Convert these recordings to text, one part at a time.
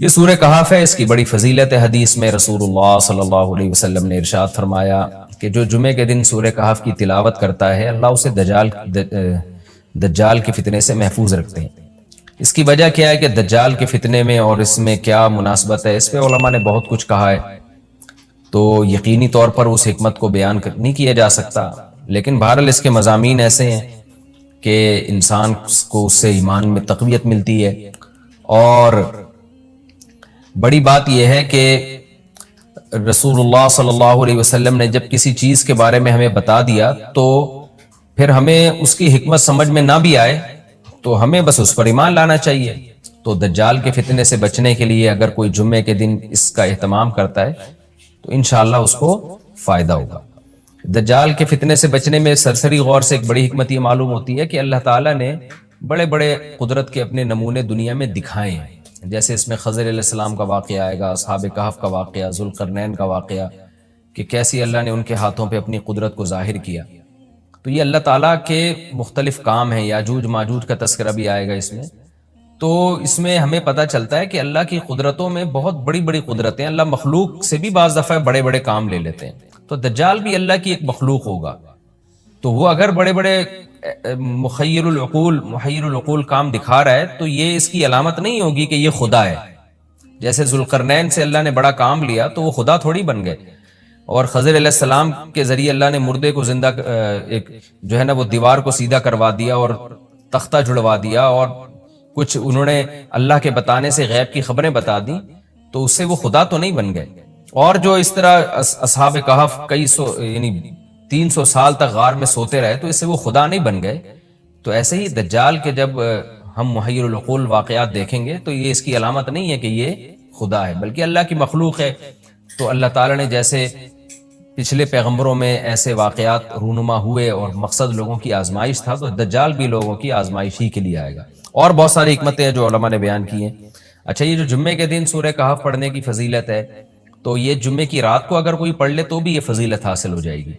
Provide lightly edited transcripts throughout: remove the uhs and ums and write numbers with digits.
یہ سورہ کہف ہے، اس کی بڑی فضیلت ہے۔ حدیث میں رسول اللہ صلی اللہ علیہ وسلم نے ارشاد فرمایا کہ جو جمعے کے دن سورہ کہف کی تلاوت کرتا ہے اللہ اسے دجال کے فتنے سے محفوظ رکھتے ہیں۔ اس کی وجہ کیا ہے کہ دجال کے فتنے میں اور اس میں کیا مناسبت ہے، اس پہ علماء نے بہت کچھ کہا ہے، تو یقینی طور پر اس حکمت کو بیان نہیں کیا جا سکتا، لیکن بہرحال اس کے مضامین ایسے ہیں کہ انسان کو اس سے ایمان میں تقویت ملتی ہے۔ اور بڑی بات یہ ہے کہ رسول اللہ صلی اللہ علیہ وسلم نے جب کسی چیز کے بارے میں ہمیں بتا دیا تو پھر ہمیں اس کی حکمت سمجھ میں نہ بھی آئے تو ہمیں بس اس پر ایمان لانا چاہیے۔ تو دجال کے فتنے سے بچنے کے لیے اگر کوئی جمعے کے دن اس کا اہتمام کرتا ہے تو انشاءاللہ اس کو فائدہ ہوگا۔ دجال کے فتنے سے بچنے میں سرسری غور سے ایک بڑی حکمت یہ معلوم ہوتی ہے کہ اللہ تعالیٰ نے بڑے بڑے قدرت کے اپنے نمونے دنیا میں دکھائے ہیں، جیسے اس میں خضر علیہ السلام کا واقعہ آئے گا، اصحاب کہف کا واقعہ، ذوالقرنین کا واقعہ، کہ کیسی اللہ نے ان کے ہاتھوں پہ اپنی قدرت کو ظاہر کیا۔ تو یہ اللہ تعالیٰ کے مختلف کام ہیں۔ یاجوج ماجوج کا تذکرہ بھی آئے گا اس میں، تو اس میں ہمیں پتہ چلتا ہے کہ اللہ کی قدرتوں میں بہت بڑی بڑی قدرتیں، اللہ مخلوق سے بھی بعض دفعہ بڑے بڑے کام لے لیتے ہیں۔ تو دجال بھی اللہ کی ایک مخلوق ہوگا، تو وہ اگر بڑے بڑے محیر العقول کام دکھا رہا ہے تو یہ اس کی علامت نہیں ہوگی کہ یہ خدا ہے۔ جیسے ذوالقرنین سے اللہ نے بڑا کام لیا تو وہ خدا تھوڑی بن گئے، اور خضر علیہ السلام کے ذریعے اللہ نے مردے کو زندہ ایک جو ہے نا وہ دیوار کو سیدھا کروا دیا اور تختہ جڑوا دیا، اور کچھ انہوں نے اللہ کے بتانے سے غیب کی خبریں بتا دی، تو اس سے وہ خدا تو نہیں بن گئے۔ اور جو اس طرح اصحاب کہف کئی سو یعنی 300 سال تک غار میں سوتے رہے تو اس سے وہ خدا نہیں بن گئے۔ تو ایسے ہی دجال کے جب ہم محیر العقول واقعات دیکھیں گے تو یہ اس کی علامت نہیں ہے کہ یہ خدا ہے، بلکہ اللہ کی مخلوق ہے۔ تو اللہ تعالیٰ نے جیسے پچھلے پیغمبروں میں ایسے واقعات رونما ہوئے اور مقصد لوگوں کی آزمائش تھا، تو دجال بھی لوگوں کی آزمائش ہی کے لیے آئے گا۔ اور بہت ساری حکمتیں ہیں جو علماء نے بیان کی ہیں۔ اچھا، یہ جو جمعے کے دن سورہ کہف پڑھنے کی فضیلت ہے، تو یہ جمعے کی رات کو اگر کوئی پڑھ لے تو بھی یہ فضیلت حاصل ہو جائے گی،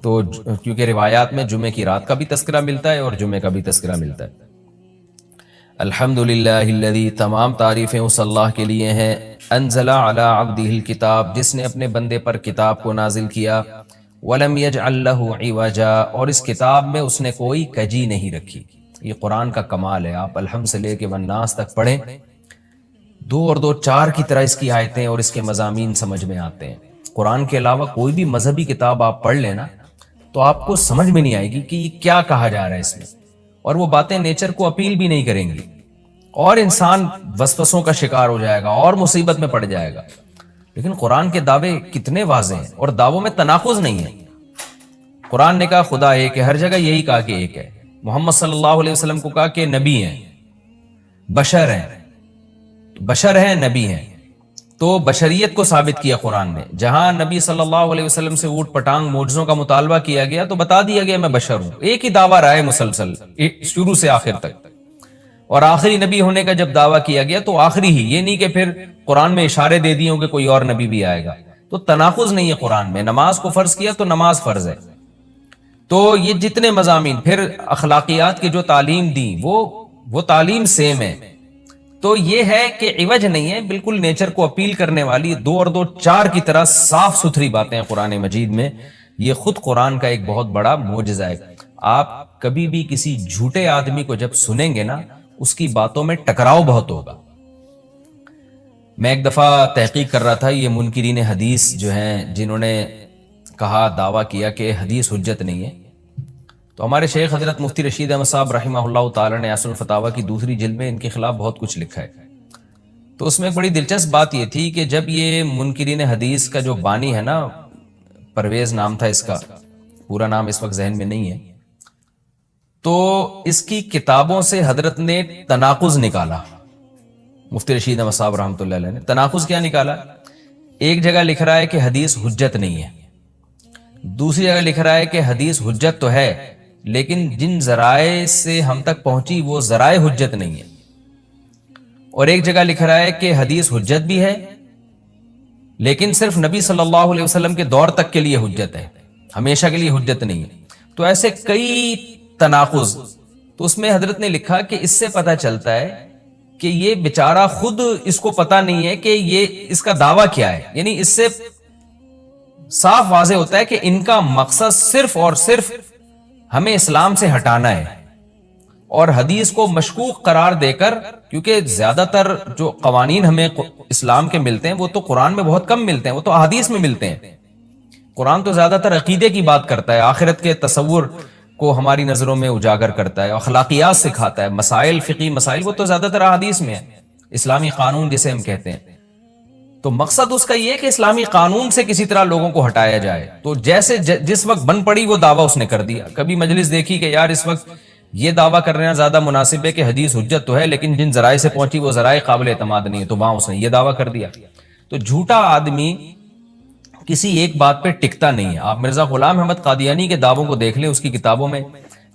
تو کیونکہ روایات میں جمعے کی رات کا بھی تذکرہ ملتا ہے اور جمعے کا بھی تذکرہ ملتا ہے۔ الحمدللہ الذی، تمام تعریفیں اس اللہ کے لیے ہیں، انزل علی عبدہ الکتاب، جس نے اپنے بندے پر کتاب کو نازل کیا، ولم یجعل لہ عوجا، اور اس کتاب میں اس نے کوئی کجی نہیں رکھی۔ یہ قرآن کا کمال ہے۔ آپ الحمد سے لے کے والناس تک پڑھیں، 2 اور 2 4 کی طرح اس کی آیتیں اور اس کے مضامین سمجھ میں آتے ہیں۔ قرآن کے علاوہ کوئی بھی مذہبی کتاب آپ پڑھ لینا تو آپ کو سمجھ میں نہیں آئے گی کہ یہ کیا کہا جا رہا ہے اس میں، اور وہ باتیں نیچر کو اپیل بھی نہیں کریں گی، اور انسان وسوسوں کا شکار ہو جائے گا اور مصیبت میں پڑ جائے گا۔ لیکن قرآن کے دعوے کتنے واضح ہیں، اور دعووں میں تناقض نہیں ہے۔ قرآن نے کہا خدا ایک ہے، ہر جگہ یہی کہا کہ ایک ہے۔ محمد صلی اللہ علیہ وسلم کو کہا کہ نبی ہیں، بشر ہیں، نبی ہیں، تو بشریت کو ثابت کیا قرآن نے۔ جہاں نبی صلی اللہ علیہ وسلم سے اوٹ پٹانگ معجزوں کا مطالبہ کیا گیا تو بتا دیا گیا میں بشر ہوں۔ ایک ہی دعویٰ رہا ہے مسلسل شروع سے آخر تک، اور آخری نبی ہونے کا جب دعویٰ کیا گیا تو آخری ہی، یہ نہیں کہ پھر قرآن میں اشارے دے دیے ہوں کہ کوئی اور نبی بھی آئے گا۔ تو تناقض نہیں ہے قرآن میں۔ نماز کو فرض کیا تو نماز فرض ہے۔ تو یہ جتنے مضامین، پھر اخلاقیات کی جو تعلیم دی وہ تعلیم سیم ہے۔ تو یہ ہے کہ عوج نہیں ہے، بالکل نیچر کو اپیل کرنے والی 2 اور 2 4 کی طرح صاف ستھری باتیں ہیں قرآن مجید میں۔ یہ خود قرآن کا ایک بہت بڑا معجزہ ہے۔ آپ کبھی بھی کسی جھوٹے آدمی کو جب سنیں گے نا، اس کی باتوں میں ٹکراؤ بہت ہوگا۔ میں ایک دفعہ تحقیق کر رہا تھا، یہ منکرین حدیث جو ہیں جنہوں نے کہا، دعویٰ کیا کہ حدیث حجت نہیں ہے، تو ہمارے شیخ حضرت مفتی رشید احمد صاحب رحمہ اللہ تعالی نے اصل الفتاویٰ کی 2 جلد میں ان کے خلاف بہت کچھ لکھا ہے۔ تو اس میں ایک بڑی دلچسپ بات یہ تھی کہ جب یہ منکرین حدیث کا جو بانی ہے نا، پرویز نام تھا اس کا، پورا نام اس وقت ذہن میں نہیں ہے، تو اس کی کتابوں سے حضرت نے تناقض نکالا۔ مفتی رشید احمد صاحب رحمۃ اللہ علیہ نے تناقض کیا نکالا؟ ایک جگہ لکھ رہا ہے کہ حدیث حجت نہیں ہے، دوسری جگہ لکھ رہا ہے کہ حدیث حجت تو ہے لیکن جن ذرائع سے ہم تک پہنچی وہ ذرائع حجت نہیں ہے، اور ایک جگہ لکھ رہا ہے کہ حدیث حجت بھی ہے لیکن صرف نبی صلی اللہ علیہ وسلم کے دور تک کے لیے حجت ہے، ہمیشہ کے لیے حجت نہیں ہے۔ تو ایسے کئی تناقض، تو اس میں حضرت نے لکھا کہ اس سے پتہ چلتا ہے کہ یہ بیچارہ خود اس کو پتہ نہیں ہے کہ یہ اس کا دعویٰ کیا ہے. یعنی اس سے صاف واضح ہوتا ہے کہ ان کا مقصد صرف اور صرف ہمیں اسلام سے ہٹانا ہے، اور حدیث کو مشکوک قرار دے کر، کیونکہ زیادہ تر جو قوانین ہمیں اسلام کے ملتے ہیں وہ تو قرآن میں بہت کم ملتے ہیں، وہ تو احادیث میں ملتے ہیں. قرآن تو زیادہ تر عقیدے کی بات کرتا ہے، آخرت کے تصور کو ہماری نظروں میں اجاگر کرتا ہے، اخلاقیات سکھاتا ہے، مسائل، فقہی مسائل، وہ تو زیادہ تر احادیث میں ہے، اسلامی قانون جسے ہم کہتے ہیں. تو مقصد اس کا یہ ہے کہ اسلامی قانون سے کسی طرح لوگوں کو ہٹایا جائے. تو جیسے جس وقت بن پڑی وہ دعویٰ اس نے کر دیا. کبھی مجلس دیکھی کہ یار اس وقت یہ دعویٰ کرنا زیادہ مناسب ہے کہ حدیث حجت تو ہے لیکن جن ذرائع سے پہنچی وہ ذرائع قابل اعتماد نہیں ہے، تو وہاں اس نے یہ دعویٰ کر دیا. تو جھوٹا آدمی کسی ایک بات پہ ٹکتا نہیں ہے. آپ مرزا غلام احمد قادیانی کے دعووں کو دیکھ لیں، اس کی کتابوں میں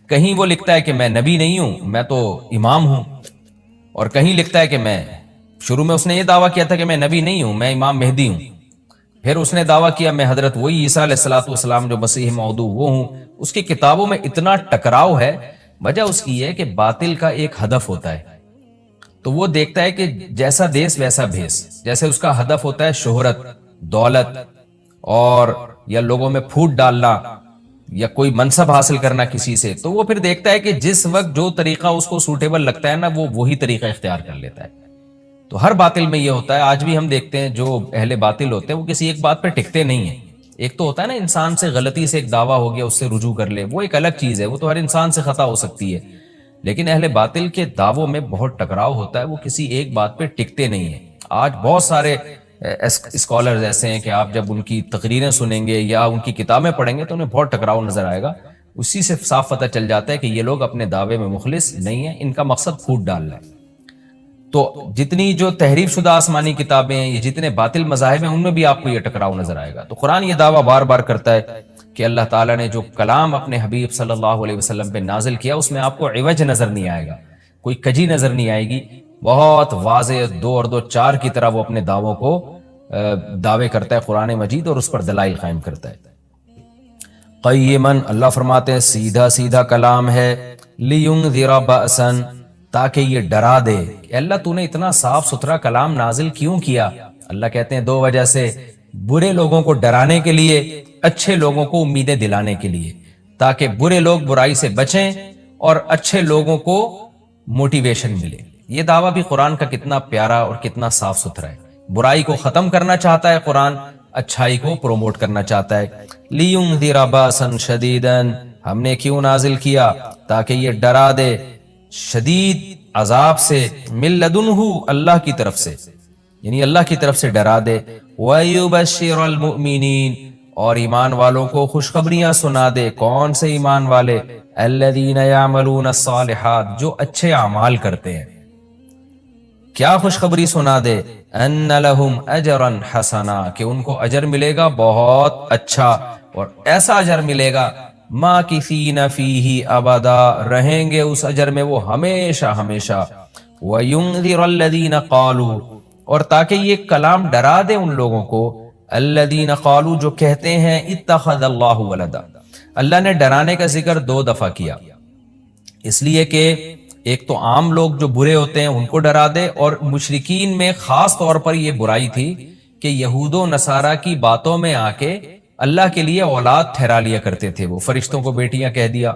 کہیں وہ لکھتا ہے کہ میں نبی نہیں ہوں، میں تو امام ہوں، اور کہیں لکھتا ہے کہ میں، شروع میں اس نے یہ دعویٰ کیا تھا کہ میں نبی نہیں ہوں، میں امام مہدی ہوں. پھر اس نے دعویٰ کیا میں حضرت وہی عیسیٰ علیہ الصلوۃ والسلام جو مسیح موعود وہ ہوں. اس کی کتابوں میں اتنا ٹکراؤ ہے. وجہ اس کی ہے کہ باطل کا ایک ہدف ہوتا ہے، تو وہ دیکھتا ہے کہ جیسا دیس ویسا بھیس. جیسے اس کا ہدف ہوتا ہے شہرت، دولت، اور یا لوگوں میں پھوٹ ڈالنا یا کوئی منصب حاصل کرنا کسی سے، تو وہ پھر دیکھتا ہے کہ جس وقت جو طریقہ اس کو سوٹیبل لگتا ہے نا، وہ وہی طریقہ اختیار کر لیتا ہے. تو ہر باطل میں یہ ہوتا ہے. آج بھی ہم دیکھتے ہیں جو اہل باطل ہوتے ہیں وہ کسی ایک بات پہ ٹکتے نہیں ہیں. ایک تو ہوتا ہے نا انسان سے غلطی سے ایک دعویٰ ہو گیا اس سے رجوع کر لے، وہ ایک الگ چیز ہے، وہ تو ہر انسان سے خطا ہو سکتی ہے. لیکن اہل باطل کے دعووں میں بہت ٹکراؤ ہوتا ہے، وہ کسی ایک بات پہ ٹکتے نہیں ہیں. آج بہت سارے اسکالرز ایسے ہیں کہ آپ جب ان کی تقریریں سنیں گے یا ان کی کتابیں پڑھیں گے تو انہیں بہت ٹکراؤ نظر آئے گا. اسی سے صاف پتہ چل جاتا ہے کہ یہ لوگ اپنے دعوے میں مخلص نہیں ہیں، ان کا مقصد پھوٹ ڈالنا ہے. تو جتنی جو تحریف شدہ آسمانی کتابیں ہیں، یہ جتنے باطل مذاہب ہیں، ان میں بھی آپ کو یہ ٹکراؤ نظر آئے گا. تو قرآن یہ دعویٰ بار بار کرتا ہے کہ اللہ تعالیٰ نے جو کلام اپنے حبیب صلی اللہ علیہ وسلم پہ نازل کیا اس میں آپ کو عوج نظر نہیں آئے گا، کوئی کجی نظر نہیں آئے گی. بہت واضح 2 اور 2 4 کی طرح وہ اپنے دعووں کو دعوے کرتا ہے قرآن مجید، اور اس پر دلائل قائم کرتا ہے. قیماً، اللہ فرماتے ہیں سیدھا سیدھا کلام ہے، لینذر بأسا، تاکہ یہ ڈرا دے. کہ اللہ تو نے اتنا صاف ستھرا کلام نازل کیوں کیا؟ اللہ کہتے ہیں 2 وجہ سے. برے لوگوں کو ڈرانے کے لیے، اچھے لوگوں کو امیدیں دلانے کے لیے، تاکہ برے لوگ برائی سے بچیں اور اچھے لوگوں کو موٹیویشن ملے. یہ دعویٰ بھی قرآن کا کتنا پیارا اور کتنا صاف ستھرا ہے. برائی کو ختم کرنا چاہتا ہے قرآن، اچھائی کو پروموٹ کرنا چاہتا ہے. لِيُنذِرَ بَأْسًا شَدِيدًا، ہم نے کیوں نازل کیا؟ تاکہ یہ ڈرا دے شدید عذاب سے، من لدنہ، اللہ کی طرف سے، یعنی اللہ کی طرف سے ڈرا دے. وَيُبَشِّرَ الْمُؤْمِنِينَ، اور ایمان والوں کو خوشخبریاں سنا دے. کون سے ایمان والے؟ الَّذِينَ يَعْمَلُونَ الصَّالِحَاتِ، جو اچھے اعمال کرتے ہیں. کیا خوشخبری سنا دے؟ ان لہم اجرا حسنا، کہ ان کو اجر ملے گا بہت اچھا، اور ایسا اجر ملے گا ماکثین فیہ ابدا، رہیں گے اس اجر میں وہ ہمیشہ ہمیشہ. وینذر الذین قالوا، اور تاکہ یہ کلام ڈرا دے ان لوگوں کو، الذین قالوا، جو کہتے ہیں اتخذ اللہ ولدا. اللہ نے ڈرانے کا ذکر 2 دفعہ کیا، اس لیے کہ ایک تو عام لوگ جو برے ہوتے ہیں ان کو ڈرا دے، اور مشرکین میں خاص طور پر یہ برائی تھی کہ یہود و نصارہ کی باتوں میں آ کے اللہ کے لیے اولاد ٹھہرا لیا کرتے تھے. وہ فرشتوں کو بیٹیاں کہہ دیا،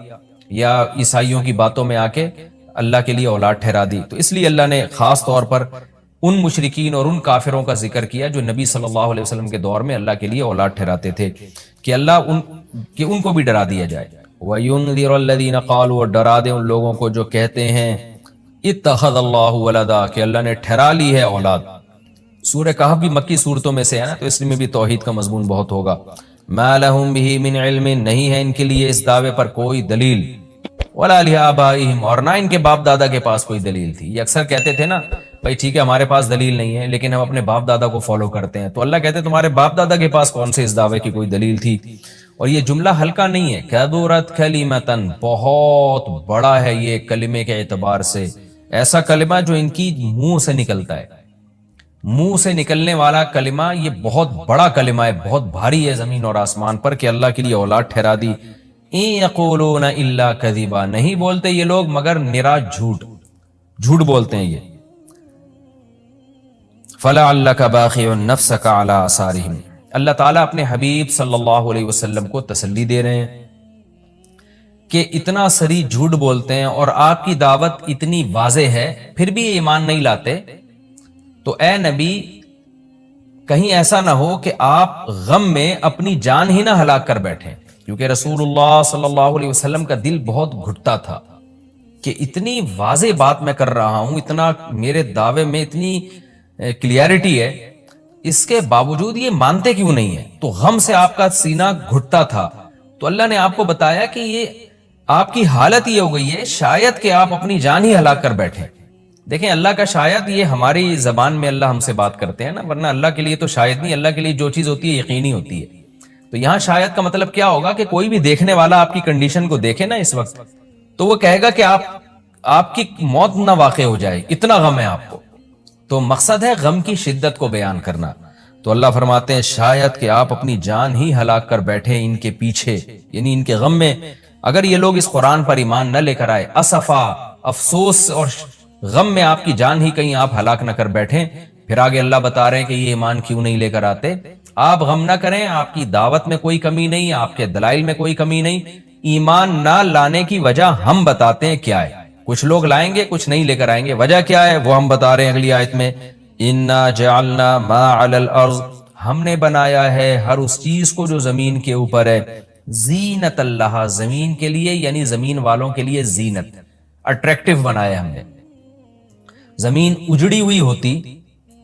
یا عیسائیوں کی باتوں میں آ کے اللہ کے لیے اولاد ٹھہرا دی. تو اس لیے اللہ نے خاص طور پر ان مشرکین اور ان کافروں کا ذکر کیا جو نبی صلی اللہ علیہ وسلم کے دور میں اللہ کے لیے اولاد ٹھہراتے تھے، کہ اللہ ان کو بھی ڈرا دیا جائے. وَيُنذِرَ الَّذِينَ قَالُوا، اور ڈرا دے ان لوگوں کو جو کہتے ہیں اتخذ اللہ ولدا، کہ اللہ نے ٹھہرا لی ہے اولاد. سورہ کہف بھی مکی صورتوں میں سے ہے نا، تو اس میں بھی توحید کا مضمون بہت ہوگا. ما لہم بہ من علم، نہیں ہے ان کے لیے اس دعوے پر کوئی دلیل. ولا لآبائہم، اور نہ ان کے باپ دادا کے پاس کوئی دلیل تھی. یہ اکثر کہتے تھے نا بھائی ٹھیک ہے ہمارے پاس دلیل نہیں ہے لیکن ہم اپنے باپ دادا کو فالو کرتے ہیں. تو اللہ کہتے ہیں تمہارے باپ دادا کے پاس کون سے اس دعوے کی کوئی دلیل تھی؟ اور یہ جملہ ہلکا نہیں ہے. کبرت کلمۃ، بہت بڑا ہے یہ کلمے کے اعتبار سے. ایسا کلمہ جو ان کی منہ سے نکلتا ہے، منہ سے نکلنے والا کلمہ، یہ بہت بڑا کلمہ ہے، بہت بھاری ہے زمین اور آسمان پر، کہ اللہ کے لیے اولاد ٹھہرا دی. ان یقولون الا کذبا، نہیں بولتے یہ لوگ مگر نرا جھوٹ بولتے ہیں. یہ فَلَعَلَّكَ بَاخِعٌ نَفْسَكَ عَلَىٰ آثَارِهِمْ۔ اللہ تعالیٰ اپنے حبیب صلی اللہ علیہ وسلم کو تسلی دے رہے ہیں کہ اتنا سری جھوٹ بولتے ہیں اور آپ کی دعوت اتنی واضح ہے پھر بھی یہ ایمان نہیں لاتے، تو اے نبی کہیں ایسا نہ ہو کہ آپ غم میں اپنی جان ہی نہ ہلاک کر بیٹھیں، کیونکہ رسول اللہ صلی اللہ علیہ وسلم کا دل بہت گھٹتا تھا کہ اتنی واضح بات میں کر رہا ہوں، اتنا میرے دعوے میں اتنی کلیئرٹی ہے، اس کے باوجود یہ مانتے کیوں نہیں ہیں؟ تو غم سے آپ کا سینہ گھٹتا تھا۔ تو اللہ نے آپ کو بتایا کہ یہ آپ کی حالت یہ ہو گئی ہے شاید کہ آپ اپنی جان ہی ہلاک کر بیٹھیں۔ دیکھیں اللہ کا شاید یہ ہماری زبان میں اللہ ہم سے بات کرتے ہیں نا، ورنہ اللہ کے لیے تو شاید نہیں، اللہ کے لیے جو چیز ہوتی ہے یقینی ہوتی ہے۔ تو یہاں شاید کا مطلب کیا ہوگا کہ کوئی بھی دیکھنے والا آپ کی کنڈیشن کو دیکھے نا اس وقت، تو وہ کہے گا کہ آپ کی موت نہ واقع ہو جائے، اتنا غم ہے آپ کو۔ تو مقصد ہے غم کی شدت کو بیان کرنا۔ تو اللہ فرماتے ہیں شاید کہ آپ اپنی جان ہی ہلاک کر بیٹھے ان کے پیچھے، یعنی ان کے غم میں۔ اگر یہ لوگ اس قرآن پر ایمان نہ لے کر آئے، اسفا، افسوس اور غم میں آپ کی جان ہی کہیں آپ ہلاک نہ کر بیٹھیں۔ پھر آگے اللہ بتا رہے ہیں کہ یہ ایمان کیوں نہیں لے کر آتے۔ آپ غم نہ کریں، آپ کی دعوت میں کوئی کمی نہیں، آپ کے دلائل میں کوئی کمی نہیں، ایمان نہ لانے کی وجہ ہم بتاتے ہیں کیا ہے۔ کچھ لوگ لائیں گے، کچھ نہیں لے کر آئیں گے، وجہ کیا ہے وہ ہم بتا رہے ہیں اگلی آیت میں، اِنَّا جَعَلْنَا مَا عَلَى الْأَرْضِ، ہم نے بنایا ہے ہر اس چیز کو جو زمین کے اوپر ہے، زینت اللہ، زمین کے لیے، یعنی زمین والوں کے لیے زینت، اٹریکٹیو بنایا ہم نے۔ زمین اجڑی ہوئی ہوتی،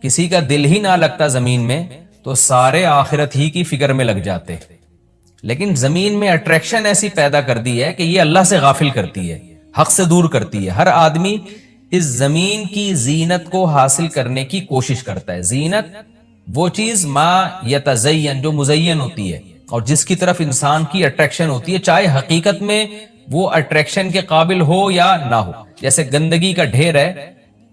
کسی کا دل ہی نہ لگتا زمین میں، تو سارے آخرت ہی کی فکر میں لگ جاتے، لیکن زمین میں اٹریکشن ایسی پیدا کر دی ہے کہ یہ اللہ سے غافل کرتی ہے، حق سے دور کرتی ہے۔ ہر آدمی اس زمین کی زینت کو حاصل کرنے کی کوشش کرتا ہے۔ زینت وہ چیز ما یتزین، جو مزین ہوتی ہے اور جس کی طرف انسان کی اٹریکشن ہوتی ہے، چاہے حقیقت میں وہ اٹریکشن کے قابل ہو یا نہ ہو۔ جیسے گندگی کا ڈھیر ہے،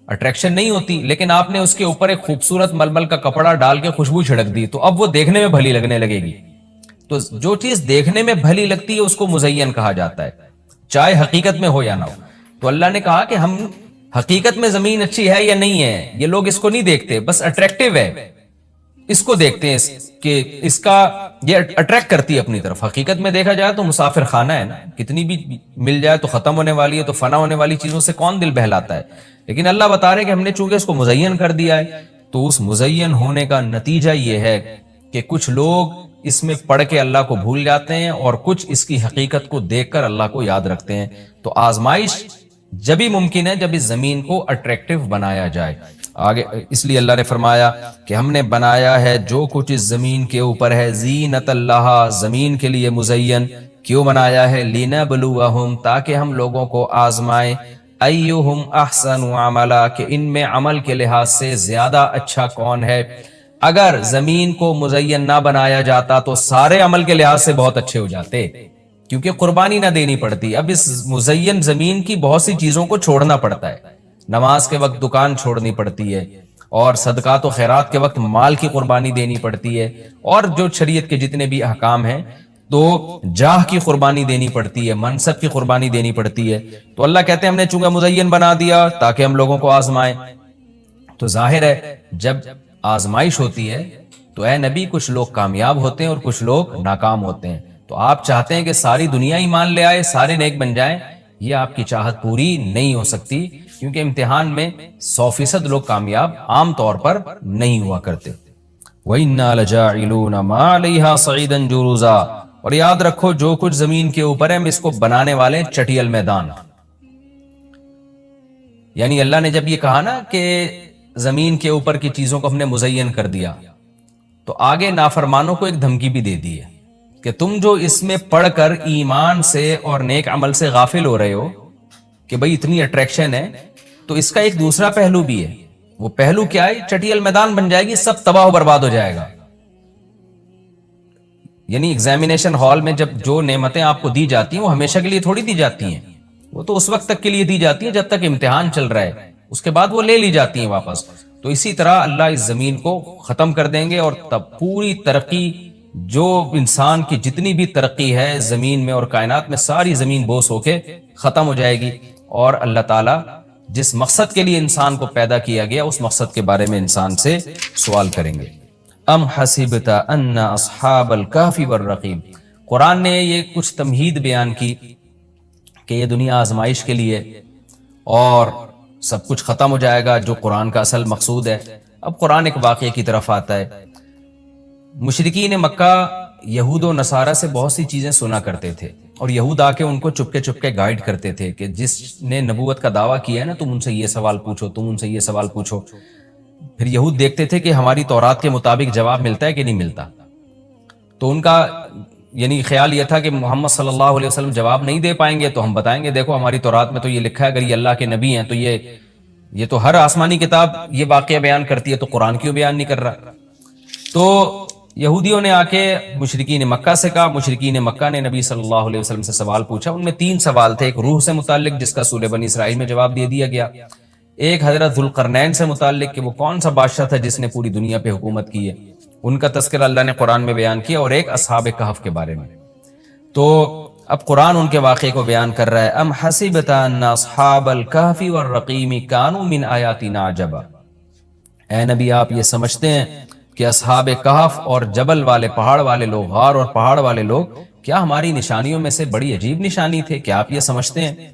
اٹریکشن نہیں ہوتی، لیکن آپ نے اس کے اوپر ایک خوبصورت ململ کا کپڑا ڈال کے خوشبو چھڑک دی تو اب وہ دیکھنے میں بھلی لگنے لگے گی۔ تو جو چیز دیکھنے میں بھلی لگتی ہے اس کو مزین کہا جاتا ہے، چاہے حقیقت میں ہو یا نہ ہو۔ تو اللہ نے کہا کہ ہم حقیقت میں زمین اچھی ہے یا نہیں ہے یہ لوگ اس کو نہیں دیکھتے، بس اٹریکٹیو ہے اس کو دیکھتے ہیں کہ اس کا یہ اٹریکٹ کرتی ہے اپنی طرف۔ حقیقت میں دیکھا جائے تو مسافر خانہ ہے نا، کتنی بھی مل جائے تو ختم ہونے والی ہے، تو فنا ہونے والی چیزوں سے کون دل بہلاتا ہے؟ لیکن اللہ بتا رہے کہ ہم نے چونکہ اس کو مزین کر دیا ہے، تو اس مزین ہونے کا نتیجہ یہ ہے کہ کچھ لوگ اس میں پڑھ کے اللہ کو بھول جاتے ہیں اور کچھ اس کی حقیقت کو دیکھ کر اللہ کو یاد رکھتے ہیں۔ تو آزمائش جبھی ممکن ہے جب اس زمین کو اٹریکٹیو بنایا جائے۔ آگے اس لیے اللہ نے فرمایا کہ ہم نے بنایا ہے جو کچھ اس زمین کے اوپر ہے، زینت اللہ، زمین کے لیے مزین۔ کیوں بنایا ہے؟ لِنَبْلُوَهُمْ، تاکہ ہم لوگوں کو آزمائیں، ایہم احسن عملا، کہ ان میں عمل کے لحاظ سے زیادہ اچھا کون ہے۔ اگر زمین کو مزین نہ بنایا جاتا تو سارے عمل کے لحاظ سے بہت اچھے ہو جاتے، کیونکہ قربانی نہ دینی پڑتی۔ اب اس مزین زمین کی بہت سی چیزوں کو چھوڑنا پڑتا ہے، نماز کے وقت دکان چھوڑنی پڑتی ہے، اور صدقات و خیرات کے وقت مال کی قربانی دینی پڑتی ہے، اور جو شریعت کے جتنے بھی احکام ہیں تو جاہ کی قربانی دینی پڑتی ہے، منصب کی قربانی دینی پڑتی ہے۔ تو اللہ کہتے ہیں ہم نے چونکہ مزین بنا دیا تاکہ ہم لوگوں کو آزمائیں۔ تو ظاہر ہے جب آزمائش ہوتی ہے تو اے نبی کچھ لوگ کامیاب ہوتے ہیں اور کچھ لوگ ناکام ہوتے ہیں۔ تو آپ چاہتے ہیں کہ ساری دنیا ایمان لے آئے، سارے نیک بن جائیں، یہ آپ کی چاہت پوری نہیں ہو سکتی، کیونکہ امتحان میں 100% لوگ کامیاب عام طور پر نہیں ہوا کرتے۔ وَإِنَّا لَجَاعِلُونَ مَا عَلَيْهَا صَعِيدًا جُرُزًا، اور یاد رکھو جو کچھ زمین کے اوپر ہے ہم اس کو بنانے والے چٹیل میدان۔ یعنی اللہ نے جب یہ کہا نا کہ زمین کے اوپر کی چیزوں کو ہم نے مزین کر دیا، تو آگے نافرمانوں کو ایک دھمکی بھی دے دی ہے کہ تم جو اس میں پڑھ کر ایمان سے اور نیک عمل سے غافل ہو رہے ہو کہ بھئی اتنی اٹریکشن ہے، تو اس کا ایک دوسرا پہلو بھی ہے۔ وہ پہلو کیا ہے؟ چٹیل میدان بن جائے گی، سب تباہ و برباد ہو جائے گا۔ یعنی ایگزامینیشن ہال میں جب جو نعمتیں آپ کو دی جاتی ہیں وہ ہمیشہ کے لیے تھوڑی دی جاتی ہیں، وہ تو اس وقت تک کے لیے دی جاتی ہیں جب تک امتحان چل رہا ہے، اس کے بعد وہ لے لی جاتی ہیں واپس۔ تو اسی طرح اللہ اس زمین کو ختم کر دیں گے، اور تب پوری ترقی، جو انسان کی جتنی بھی ترقی ہے زمین میں اور کائنات میں، ساری زمین بوس ہو کے ختم ہو جائے گی، اور اللہ تعالیٰ جس مقصد کے لیے انسان کو پیدا کیا گیا اس مقصد کے بارے میں انسان سے سوال کریں گے۔ ام حسبت ان اصحاب الکہف والرقیم، قرآن نے یہ کچھ تمہید بیان کی کہ یہ دنیا آزمائش کے لیے اور سب کچھ ختم ہو جائے گا جو قرآن کا اصل مقصود ہے۔ اب قرآن ایک واقعے کی طرف آتا ہے۔ مشرکین مکہ یہود و نصارہ سے بہت سی چیزیں سنا کرتے تھے، اور یہود آ کے ان کو چپکے چپکے گائیڈ کرتے تھے کہ جس نے نبوت کا دعویٰ کیا ہے نا، تم ان سے یہ سوال پوچھو، تم ان سے یہ سوال پوچھو۔ پھر یہود دیکھتے تھے کہ ہماری تورات کے مطابق جواب ملتا ہے کہ نہیں ملتا، تو ان کا یعنی خیال یہ تھا کہ محمد صلی اللہ علیہ وسلم جواب نہیں دے پائیں گے تو ہم بتائیں گے دیکھو ہماری تورات میں تو یہ لکھا ہے، اگر یہ اللہ کے نبی ہیں تو یہ تو ہر آسمانی کتاب یہ واقعہ بیان کرتی ہے، تو قرآن کیوں بیان نہیں کر رہا؟ تو یہودیوں نے آ کے مشرکین مکہ سے کہا، مشرکین مکہ نے نبی صلی اللہ علیہ وسلم سے سوال پوچھا۔ ان میں 3 سوال تھے، ایک روح سے متعلق جس کا سورہ بنی اسرائیل میں جواب دے دیا گیا، ایک حضرت ذوالقرنین سے متعلق کہ وہ کون سا بادشاہ تھا جس نے پوری دنیا پہ حکومت کی ہے، ان کا تذکرہ اللہ نے قرآن میں بیان کیا، اور ایک اصحاب کہف کے بارے میں۔ تو اب قرآن ان کے واقعے کو بیان کر رہا ہے۔ ام حسبت ان اصحاب الکہف والرقیم کانوا من آیاتنا عجبا، اے نبی آپ یہ سمجھتے ہیں کہ اصحاب کہف اور جبل والے پہاڑ والے لوگ، غار اور پہاڑ والے لوگ کیا ہماری نشانیوں میں سے بڑی عجیب نشانی تھے؟ کیا آپ یہ سمجھتے ہیں؟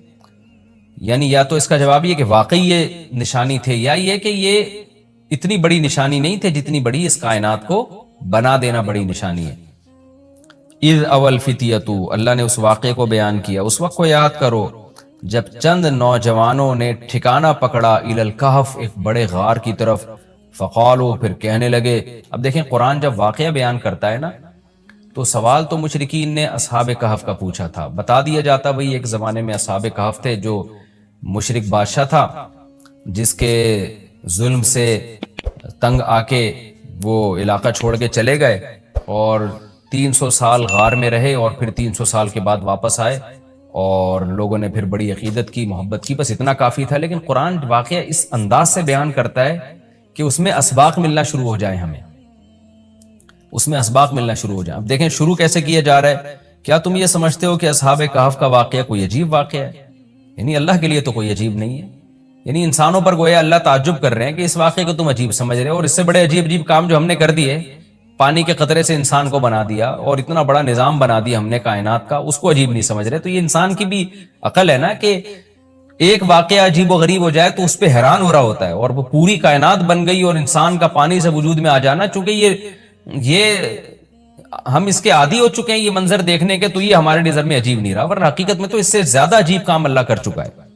یعنی یا تو اس کا جواب یہ کہ واقعی یہ نشانی تھے، یا یہ کہ یہ اتنی بڑی نشانی نہیں تھے جتنی بڑی اس کائنات کو بنا دینا بڑی نشانی ہے۔ اذ اول فتیتو، اللہ نے اس واقعے کو بیان کیا، اس وقت کو یاد کرو جب چند نوجوانوں نے ٹھکانہ پکڑا الی الکہف، ایک بڑے غار کی طرف، فقالو، پھر کہنے لگے۔ اب دیکھیں قرآن جب واقعہ بیان کرتا ہے نا تو سوال تو مشرکین نے اصحاب کہف کا پوچھا تھا، بتا دیا جاتا بھئی ایک زمانے میں اصحاب کہف تھے جو مشرک بادشاہ تھا، جس کے ظلم سے تنگ آ کے وہ علاقہ چھوڑ کے چلے گئے اور 300 سال غار میں رہے، اور پھر 300 سال کے بعد واپس آئے اور لوگوں نے پھر بڑی عقیدت کی، محبت کی، بس اتنا کافی تھا۔ لیکن قرآن واقعہ اس انداز سے بیان کرتا ہے کہ اس میں اسباق ملنا شروع ہو جائیں، ہمیں اس میں اسباق ملنا شروع ہو جائیں۔ اب دیکھیں شروع کیسے کیا جا رہا ہے، کیا تم یہ سمجھتے ہو کہ اصحاب کہف کا واقعہ کوئی عجیب واقعہ ہے؟ یعنی اللہ کے لیے تو کوئی عجیب نہیں ہے، یعنی انسانوں پر گویا اللہ تعجب کر رہے ہیں کہ اس واقعے کو تم عجیب سمجھ رہے ہو، اور اس سے بڑے عجیب عجیب کام جو ہم نے کر دیے، پانی کے قطرے سے انسان کو بنا دیا اور اتنا بڑا نظام بنا دیا ہم نے کائنات کا، اس کو عجیب نہیں سمجھ رہے۔ تو یہ انسان کی بھی عقل ہے نا کہ ایک واقعہ عجیب و غریب ہو جائے تو اس پہ حیران ہو رہا ہوتا ہے، اور وہ پوری کائنات بن گئی اور انسان کا پانی سے وجود میں آ جانا، چونکہ یہ ہم اس کے عادی ہو چکے ہیں یہ منظر دیکھنے کے، تو یہ ہمارے نظر میں عجیب نہیں رہا، ورنہ حقیقت میں تو اس سے زیادہ عجیب کام اللہ کر چکا ہے۔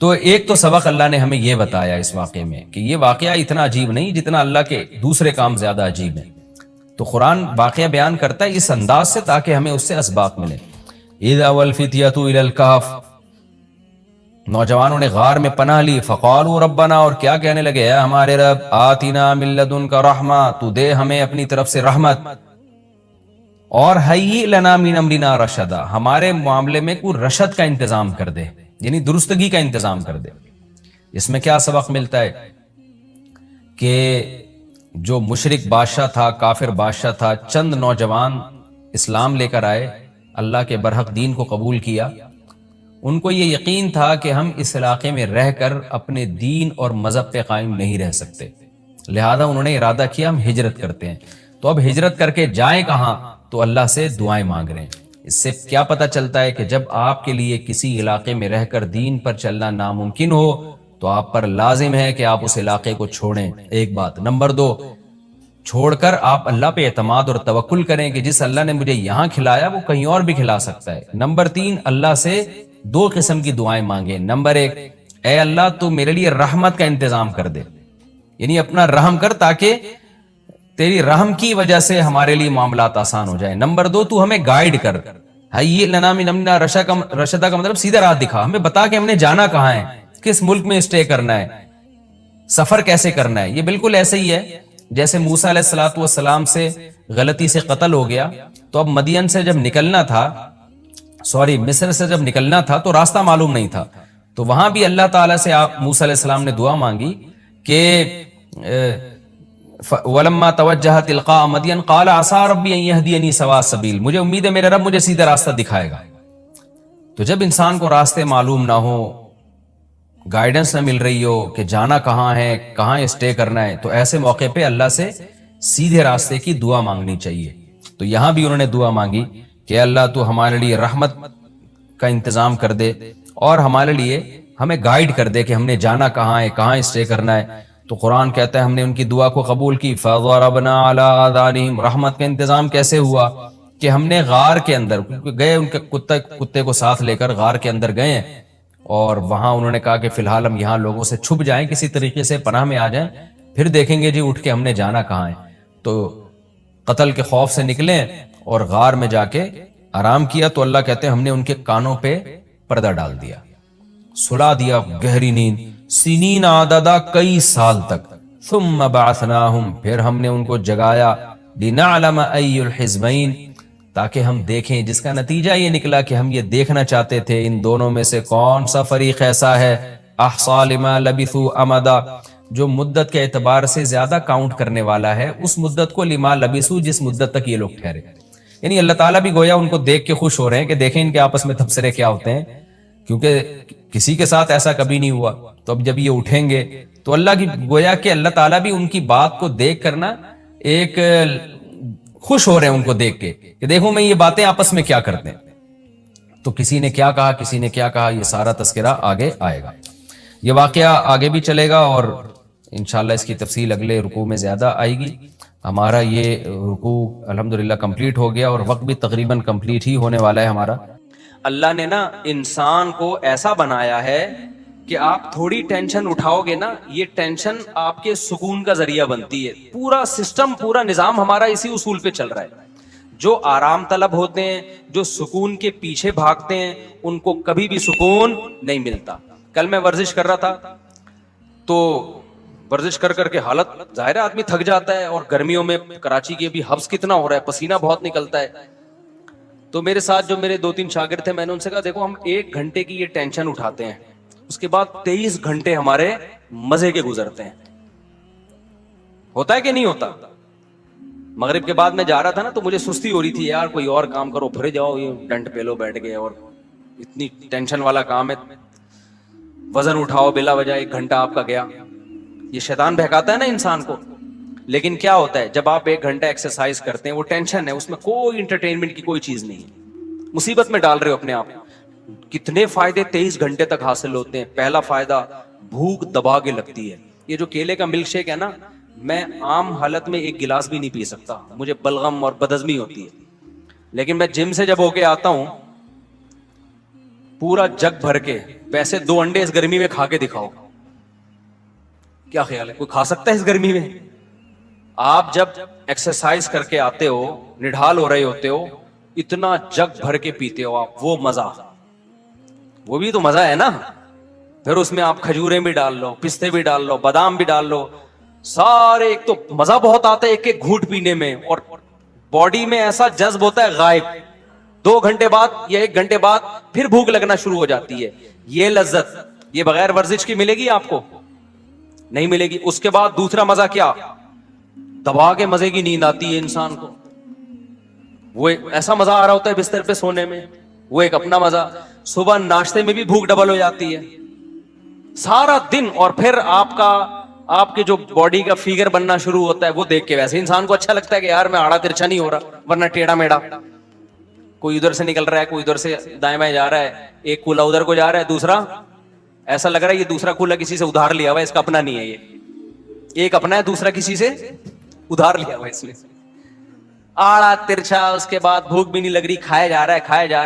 تو ایک تو سبق اللہ نے ہمیں یہ بتایا اس واقعے میں کہ یہ واقعہ اتنا عجیب نہیں جتنا اللہ کے دوسرے کام زیادہ عجیب ہیں۔ تو قرآن واقعہ بیان کرتا ہے اس انداز سے تاکہ ہمیں اس سے اسباق ملے۔ اذ اول فتیۃ الی الکہف، نوجوانوں نے غار میں پناہ لی، فقالوا ربنا، اور کیا کہنے لگے، اے ہمارے رب، آتنا من لدنک رحمہ، تو دے ہمیں اپنی طرف سے رحمت، اور ہیئ لنا من امرنا رشدا، ہمارے معاملے میں کوئی رشد کا انتظام کر دے، یعنی درستگی کا انتظام کر دے۔ اس میں کیا سبق ملتا ہے کہ جو مشرک بادشاہ تھا، کافر بادشاہ تھا، چند نوجوان اسلام لے کر آئے، اللہ کے برحق دین کو قبول کیا، ان کو یہ یقین تھا کہ ہم اس علاقے میں رہ کر اپنے دین اور مذہب پہ قائم نہیں رہ سکتے، لہذا انہوں نے ارادہ کیا ہم ہجرت کرتے ہیں۔ تو اب ہجرت کر کے جائیں کہاں؟ تو اللہ سے دعائیں مانگ رہے ہیں۔ اس سے کیا پتہ چلتا ہے کہ جب آپ کے لیے کسی علاقے میں رہ کر دین پر چلنا ناممکن ہو تو آپ پر لازم ہے کہ آپ اس علاقے کو چھوڑیں، ایک بات۔ نمبر 2، چھوڑ کر آپ اللہ پہ اعتماد اور توکل کریں کہ جس اللہ نے مجھے یہاں کھلایا وہ کہیں اور بھی کھلا سکتا ہے۔ نمبر 3، اللہ سے 2 قسم کی دعائیں مانگیں۔ نمبر 1، اے اللہ تو میرے لیے رحمت کا انتظام کر دے، یعنی اپنا رحم کر تاکہ تیری رحم کی وجہ سے ہمارے لیے معاملات آسان ہو جائیں۔ نمبر 2، تو ہمیں گائیڈ کر، ہیئ لنا من امرنا رشدا کا مطلب سیدھا راہ دکھا، ہمیں بتا کہ ہم نے جانا کہاں ہے، کس ملک میں اسٹے کرنا ہے، سفر کیسے کرنا ہے۔ یہ بالکل ایسے ہی ہے جیسے موسیٰ علیہ السلام سے غلطی سے قتل ہو گیا، تو اب مدین سے جب نکلنا تھا، مصر سے جب نکلنا تھا تو راستہ معلوم نہیں تھا، تو وہاں بھی اللہ تعالیٰ سے موسیٰ علیہ السلام نے دعا مانگی کہ وَلَمَّا تَوَجَّهَ تِلْقَاءَ مَدْيَنَ قَالَ عَسَىٰ رَبِّي أَن يَهْدِيَنِي سَوَاءَ السَّبِيلِ، مجھے امید ہے میرا رب مجھے سیدھا راستہ دکھائے گا۔ تو جب انسان کو راستے معلوم نہ ہو، گائیڈنس نہ مل رہی ہو کہ جانا کہاں ہے، کہاں اسٹے کرنا ہے، تو ایسے موقع پہ اللہ سے سیدھے راستے کی دعا مانگنی چاہیے۔ تو یہاں بھی انہوں نے دعا مانگی کہ اللہ تو ہمارے لیے رحمت کا انتظام کر دے اور ہمارے لیے ہمیں گائیڈ کر دے کہ ہم نے جانا کہاں ہے، کہاں اسٹے کرنا ہے۔ تو قرآن کہتا ہے ہم نے ان کی دعا کو قبول کی، فَضَرَبْنَا عَلَىٰ آذَانِهِمْ۔ رحمت کا انتظام کیسے ہوا کہ ہم نے غار کے اندر گئے، ان کے کتے کو ساتھ لے کر غار کے اندر گئے ہیں، اور وہاں انہوں نے کہا کہ فی الحال ہم یہاں لوگوں سے چھپ جائیں، کسی طریقے سے پناہ میں آ جائیں، پھر دیکھیں گے جی اٹھ کے ہم نے جانا کہاں ہے۔ تو قتل کے خوف سے نکلے اور غار میں جا کے آرام کیا، تو اللہ کہتے ہیں ہم نے ان کے کانوں پہ پردہ ڈال دیا، سلا دیا گہری نیند، سنین عددا، کئی سال تک، ثم بعثناہم، پھر ہم نے ان کو جگایا، لنعلم ای الحزبین، تاکہ ہم دیکھیں، جس کا نتیجہ یہ نکلا کہ ہم یہ دیکھنا چاہتے تھے ان دونوں میں سے کون سا فریق ایسا ہے احصا لما لبثوا امدا، جو مدت کے اعتبار سے زیادہ کاؤنٹ کرنے والا ہے اس مدت کو، لما لبثوا، جس مدت تک یہ لوگ ٹھہرے۔ یعنی اللہ تعالیٰ بھی گویا ان کو دیکھ کے خوش ہو رہے ہیں کہ دیکھیں ان کے آپس میں تبصرے کیا ہوتے ہیں، کیونکہ کسی کے ساتھ ایسا کبھی نہیں ہوا۔ تو اب جب یہ اٹھیں گے تو اللہ کی گویا کہ اللہ تعالیٰ بھی ان کی بات کو دیکھ کر نا ایک خوش ہو رہے ہیں ان کو دیکھ کے کہ دیکھو میں یہ باتیں آپس میں کیا کرتے ہیں۔ تو کسی نے کیا کہا، کسی نے کیا کہا، یہ سارا تذکرہ آگے آئے گا، یہ واقعہ آگے بھی چلے گا، اور انشاءاللہ اس کی تفصیل اگلے رکوع میں زیادہ آئے گی۔ ہمارا یہ رکوع الحمدللہ کمپلیٹ ہو گیا، اور وقت بھی تقریباً کمپلیٹ ہی ہونے والا ہے ہمارا۔ اللہ نے نا انسان کو ایسا بنایا ہے کہ آپ تھوڑی ٹینشن اٹھاؤ گے نا، یہ ٹینشن آپ کے سکون کا ذریعہ بنتی ہے۔ پورا سسٹم، پورا نظام ہمارا اسی اصول پہ چل رہا ہے۔ جو آرام طلب ہوتے ہیں، جو سکون کے پیچھے بھاگتے ہیں، ان کو کبھی بھی سکون نہیں ملتا۔ کل میں ورزش کر رہا تھا، تو ورزش کر کر کے حالت ظاہر ہے آدمی تھک جاتا ہے، اور گرمیوں میں کراچی کی بھی حبس کتنا ہو رہا ہے، پسینہ بہت نکلتا ہے۔ تو میرے ساتھ جو میرے 2-3 شاگرد تھے، میں نے ان سے کہا دیکھو ہم 1 گھنٹے کی یہ ٹینشن اٹھاتے ہیں، اس کے بعد 23 گھنٹے ہمارے مزے کے گزرتے ہیں۔ ہوتا ہے کہ نہیں ہوتا؟ مغرب کے بعد میں جا رہا تھا نا، تو مجھے سستی ہو رہی تھی، یار کوئی اور کام کرو، پھر جاؤ یہ ڈنٹ پہ لو بیٹھ گئے، اور اتنی ٹینشن والا کام ہے، وزن اٹھاؤ بلا وجہ 1 گھنٹہ آپ کا گیا۔ یہ شیطان بہکاتا ہے نا انسان کو۔ لیکن کیا ہوتا ہے جب آپ 1 گھنٹہ ایکسرسائز کرتے ہیں، وہ ٹینشن ہے، اس میں کوئی انٹرٹینمنٹ کی کوئی چیز نہیں ہے، مصیبت میں ڈال رہے ہو اپنے آپ۔ کتنے فائدے 23 گھنٹے تک حاصل ہوتے ہیں۔ پہلا فائدہ، بھوک دبا کے لگتی ہے۔ یہ جو کیلے کا ملک شیک ہے نا، میں عام حالت میں 1 گلاس بھی نہیں پی سکتا، مجھے بلغم اور بدہضمی ہوتی ہے۔ لیکن میں جم سے جب ہو کے آتا ہوں، پورا جگ بھر کے، ویسے 2 انڈے اس گرمی میں کھا کے دکھاؤ، کیا خیال ہے کوئی کھا سکتا ہے اس گرمی میں؟ آپ جب ایکسرسائز کر کے آتے ہو، نڈھال ہو رہے ہوتے ہو، اتنا جگ بھر کے پیتے ہو آپ، وہ مزہ، وہ بھی تو مزہ ہے نا۔ پھر اس میں آپ کھجوریں بھی ڈال لو، پستے بھی ڈال لو، بادام بھی ڈال لو، سارے، ایک تو مزہ بہت آتا ہے ایک ایک گھونٹ پینے میں، اور باڈی میں ایسا جذب ہوتا ہے غائب۔ 2 گھنٹے بعد یا 1 گھنٹے بعد پھر بھوک لگنا شروع ہو جاتی ہے۔ یہ لذت، یہ بغیر ورزش کی ملے گی آپ کو؟ نہیں ملے گی۔ اس کے بعد دوسرا مزہ کیا؟ دبا کے مزے کی نیند آتی ہے انسان کو، وہ ایسا مزہ آ رہا ہوتا ہے بستر پہ سونے میں، وہ ایک اپنا مزہ۔ صبح ناشتے میں بھی بھوک ڈبل ہو جاتی ہے سارا دن، اور پھر آپ کے جو باڈی کا فیگر بننا شروع ہوتا ہے، وہ دیکھ کے ویسے انسان کو اچھا لگتا ہے کہ یار میں آڑا ترچھا نہیں ہو رہا، ورنہ ٹیڑھا میڑا، کوئی ادھر سے نکل رہا ہے، کوئی ادھر سے دائیں بائیں جا رہا ہے، ایک کولا ادھر کو جا رہا ہے، دوسرا ایسا لگ رہا ہے یہ دوسرا کولا کسی سے ادھار لیا ہوا ہے، اس کا اپنا نہیں ہے، یہ ایک اپنا ہے، دوسرا کسی سے ادھار لیا ہوا ہے اس نے، آڑا ترچھا۔ اس کے بعد بھوک بھی نہیں لگ رہی، کھایا جا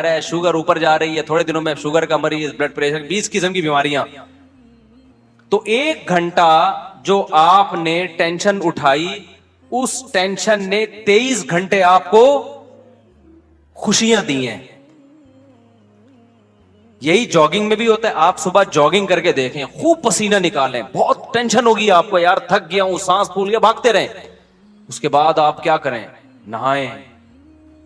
رہا ہے، شوگر اوپر جا رہی ہے، تھوڑے دنوں میں شوگر کا مریض، بلڈ پریشر، 20 قسم کی بیماریاں۔ تو 1 گھنٹہ جو آپ نے ٹینشن اٹھائی، اس ٹینشن نے 23 گھنٹے آپ کو خوشیاں دی ہیں۔ یہی جاگنگ میں بھی ہوتا ہے، آپ صبح جاگنگ کر کے دیکھیں، خوب پسینہ نکالیں، بہت ٹینشن ہوگی آپ کو، یار تھک گیا ہوں، سانس پھول گیا، بھاگتے رہیں، اس کے بعد آپ کیا کریں؟ نہائیں،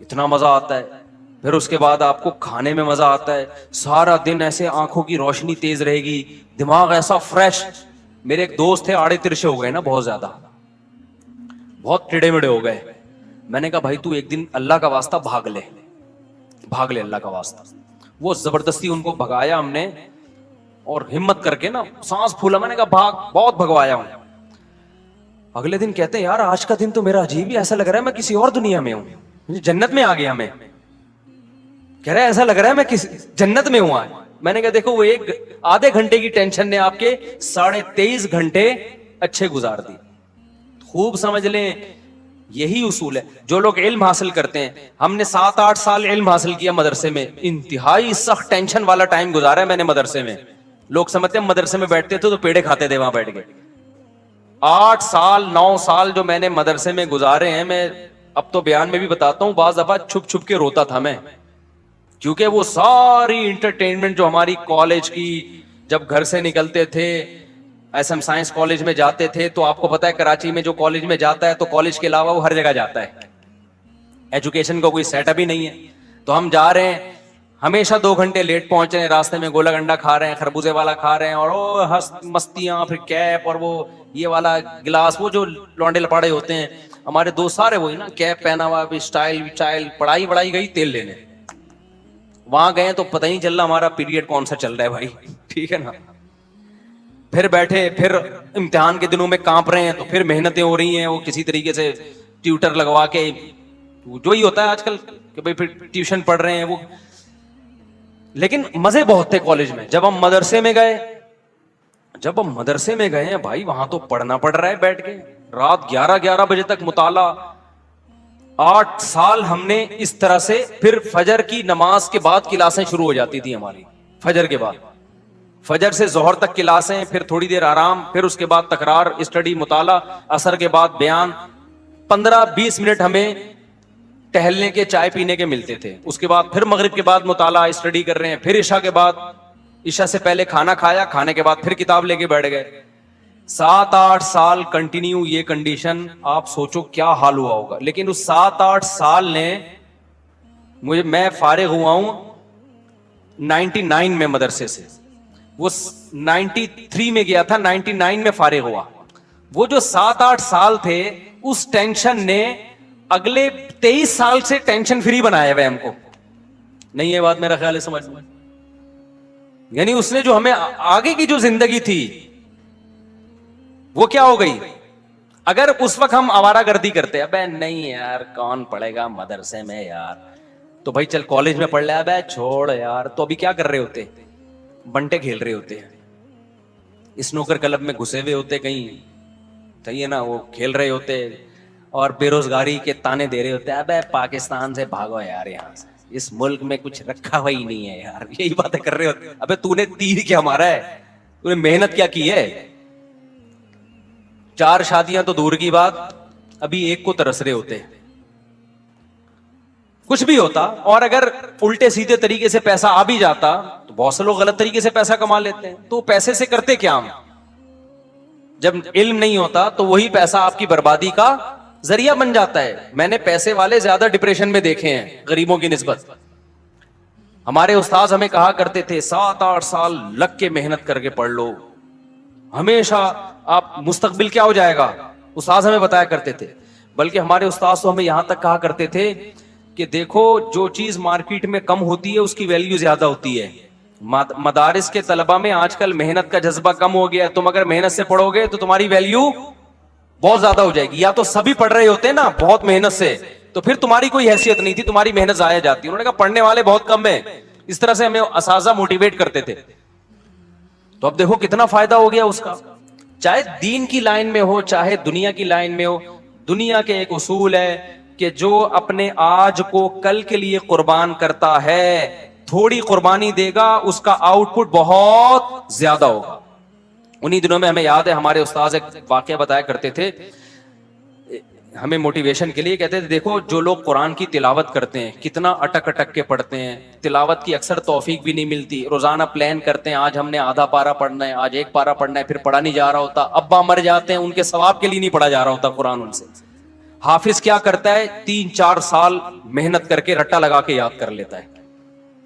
اتنا مزہ آتا ہے۔ پھر اس کے بعد آپ کو کھانے میں مزہ آتا ہے، سارا دن ایسے آنکھوں کی روشنی تیز رہے گی، دماغ ایسا فریش۔ میرے ایک دوست تھے، آڑے ترشے ہو گئے نا بہت زیادہ، بہت ٹیڑے مڑے ہو گئے۔ میں نے کہا بھائی تو ایک دن اللہ کا واسطہ بھاگ لے اللہ کا واسطہ۔ وہ زبردستی ان کو بھگایا ہم نے، اور ہمت کر کے نا سانس پھولا, میں نے کہا بھاگ, بہت بھگوایا ہوں. اگلے دن کہتے ہیں یار آج کا دن تو میرا عجیب ہی, ایسا لگ رہا ہے میں کسی اور دنیا میں ہوں, جنت میں آ گیا میں. کہہ رہا ہے ایسا لگ رہا ہے میں کسی جنت میں ہوں آج. میں نے کہا دیکھو وہ ایک آدھے گھنٹے کی ٹینشن نے آپ کے 23.5 گھنٹے اچھے گزار دی. خوب سمجھ لیں یہی اصول ہے. جو لوگ علم حاصل کرتے ہیں, ہم نے 7-8 سال علم حاصل کیا مدرسے میں, انتہائی سخت ٹینشن والا ٹائم گزارا ہے میں نے مدرسے میں. لوگ سمجھتے ہیں مدرسے میں بیٹھتے تھے تو پیڑے کھاتے تھے وہاں بیٹھ کے. 8 سال 9 سال جو میں نے مدرسے میں گزارے ہیں, میں اب تو بیان میں بھی بتاتا ہوں, بعض دفعہ چھپ چھپ کے روتا تھا میں, کیونکہ وہ ساری انٹرٹینمنٹ جو ہماری کالج کی, جب گھر سے نکلتے تھے ایس ایم سائنس کالج میں جاتے تھے, تو آپ کو پتا ہے کراچی میں جو کالج میں جاتا ہے تو کالج کے علاوہ وہ ہر جگہ جاتا ہے, ایجوکیشن کا کوئی سیٹ اپ ہی نہیں ہے. تو ہم جا رہے ہیں, ہمیشہ 2 گھنٹے لیٹ پہنچ رہے ہیں, راستے میں گولا گنڈا کھا رہے ہیں, خربوزے والا کھا رہے ہیں, اور مستیاں, پھر کیپ, اور وہ یہ والا گلاس, وہ جو لونڈے لپاڑے ہوتے ہیں ہمارے دوست سارے وہی نا, کیپ پہنا ہوا, اسٹائل پڑھائی گئی تیل لینے. وہاں گئے تو پتہ نہیں چل رہا ہمارا پیریڈ کون سا چل رہا ہے بھائی, ٹھیک ہے نا. پھر بیٹھے, پھر امتحان کے دنوں میں کانپ رہے ہیں, تو پھر محنتیں ہو رہی ہیں, وہ کسی طریقے سے ٹیوٹر لگوا کے, جو ہی ہوتا ہے آج کل کہ بھائی پھر ٹیوشن پڑھ رہے ہیں وہ. لیکن مزے بہت تھے کالج میں. جب ہم مدرسے میں گئے ہیں بھائی, وہاں تو پڑھنا پڑ رہا ہے بیٹھ کے, رات 11 بجے تک مطالعہ. 8 سال ہم نے اس طرح سے, پھر فجر کی نماز کے بعد کلاسیں شروع ہو جاتی تھی ہماری, فجر کے بعد, فجر سے ظہر تک کلاسیں, پھر تھوڑی دیر آرام, پھر اس کے بعد تکرار, اسٹڈی, مطالعہ, عصر کے بعد بیان, 15-20 منٹ ہمیں ٹہلنے کے, چائے پینے کے ملتے تھے. اس کے بعد پھر مغرب کے بعد مطالعہ, اسٹڈی کر رہے ہیں, پھر عشاء کے بعد, عشاء سے پہلے کھانا کھایا, کھانے کے بعد پھر کتاب لے کے بیٹھ گئے. 7-8 سال کنٹینیو یہ کنڈیشن, آپ سوچو کیا حال ہوا ہوگا. لیکن اس 7-8 سال نے میں فارغ ہوا ہوں 99 میں مدرسے سے, وہ 93 میں گیا تھا, 99 میں فارغ ہوا. وہ جو 7-8 سال تھے, اس ٹینشن نے اگلے 23 سال سے ٹینشن فری بنایا ہے ہم کو. نہیں یہ بات میرا خیال ہے سمجھ میں, یعنی اس نے جو ہمیں آگے کی جو زندگی تھی وہ کیا ہو گئی. اگر اس وقت ہم آوارہ گردی کرتے, ابے نہیں یار کون پڑھے گا مدرسے میں یار, تو بھائی چل کالج میں پڑھ لے, ابے چھوڑ یار, تو ابھی کیا کر رہے ہوتے, بنٹے کھیل رہے ہوتے ہیں, اسنوکر کلب میں گھسے ہوئے ہوتے کہیں, صحیح ہے نا, وہ کھیل رہے ہوتے, اور بے روزگاری کے تانے دے رہے ہوتے, ابے پاکستان سے بھاگو یار, یہاں سے, اس ملک میں کچھ رکھا ہوا ہی نہیں ہے یار, یہی باتیں کر رہے ہوتے. ابے تو نے تیر کیا مارا ہے, تو نے محنت کیا کی ہے. 4 شادیاں تو دور کی بات, ابھی ایک کو ترس رہے ہوتے. کچھ بھی ہوتا, اور اگر الٹے سیدھے طریقے سے پیسہ آ بھی جاتا, تو بہت سے لوگ غلط طریقے سے پیسہ کما لیتے ہیں. تو پیسے سے کرتے کیا ہم, جب علم نہیں ہوتا تو وہی پیسہ آپ کی بربادی کا ذریعہ بن جاتا ہے. میں نے پیسے والے زیادہ ڈپریشن میں دیکھے ہیں غریبوں کی نسبت. ہمارے استاذ ہمیں کہا کرتے تھے 7-8 سال لگ کے محنت کر کے پڑھ لو, ہمیشہ آپ مستقبل کیا ہو جائے گا, استاذ ہمیں بتایا کرتے تھے. بلکہ ہمارے استاذ تو ہمیں یہاں تک کہا کرتے تھے کہ دیکھو جو چیز مارکیٹ میں کم ہوتی ہے اس کی ویلیو زیادہ ہوتی ہے. مدارس کے طلبہ میں آج کل محنت کا جذبہ کم ہو گیا, تم اگر محنت سے پڑھو گے تو تمہاری ویلیو بہت زیادہ ہو جائے گی. یا تو سبھی پڑھ رہے ہوتے ہیں نا بہت محنت سے, تو پھر تمہاری کوئی حیثیت نہیں تھی, تمہاری محنت ضائع جاتی. انہوں نے کہا پڑھنے والے بہت کم ہیں. اس طرح سے ہمیں اساتذہ موٹیویٹ کرتے تھے. تو اب دیکھو کتنا فائدہ ہو گیا اس کا, چاہے دین کی لائن میں ہو چاہے دنیا کی لائن میں ہو. دنیا کے ایک اصول ہے کہ جو اپنے آج کو کل کے لیے قربان کرتا ہے, تھوڑی قربانی دے گا, اس کا آؤٹ پٹ بہت زیادہ ہوگا. انہی دنوں میں ہمیں یاد ہے ہمارے استاذ ایک واقعہ بتایا کرتے تھے ہمیں موٹیویشن کے لیے. کہتے تھے دیکھو جو لوگ قرآن کی تلاوت کرتے ہیں کتنا اٹک اٹک کے پڑھتے ہیں, تلاوت کی اکثر توفیق بھی نہیں ملتی, روزانہ پلان کرتے ہیں آج ہم نے آدھا پارا پڑھنا ہے, آج 1 پارا پڑھنا ہے, پھر پڑھا نہیں جا رہا ہوتا, ابا مر جاتے ہیں ان کے ثواب کے لیے نہیں پڑھا جا رہا ہوتا قرآن ان سے. حافظ کیا کرتا ہے 3-4 سال محنت کر کے رٹا لگا کے یاد کر لیتا ہے.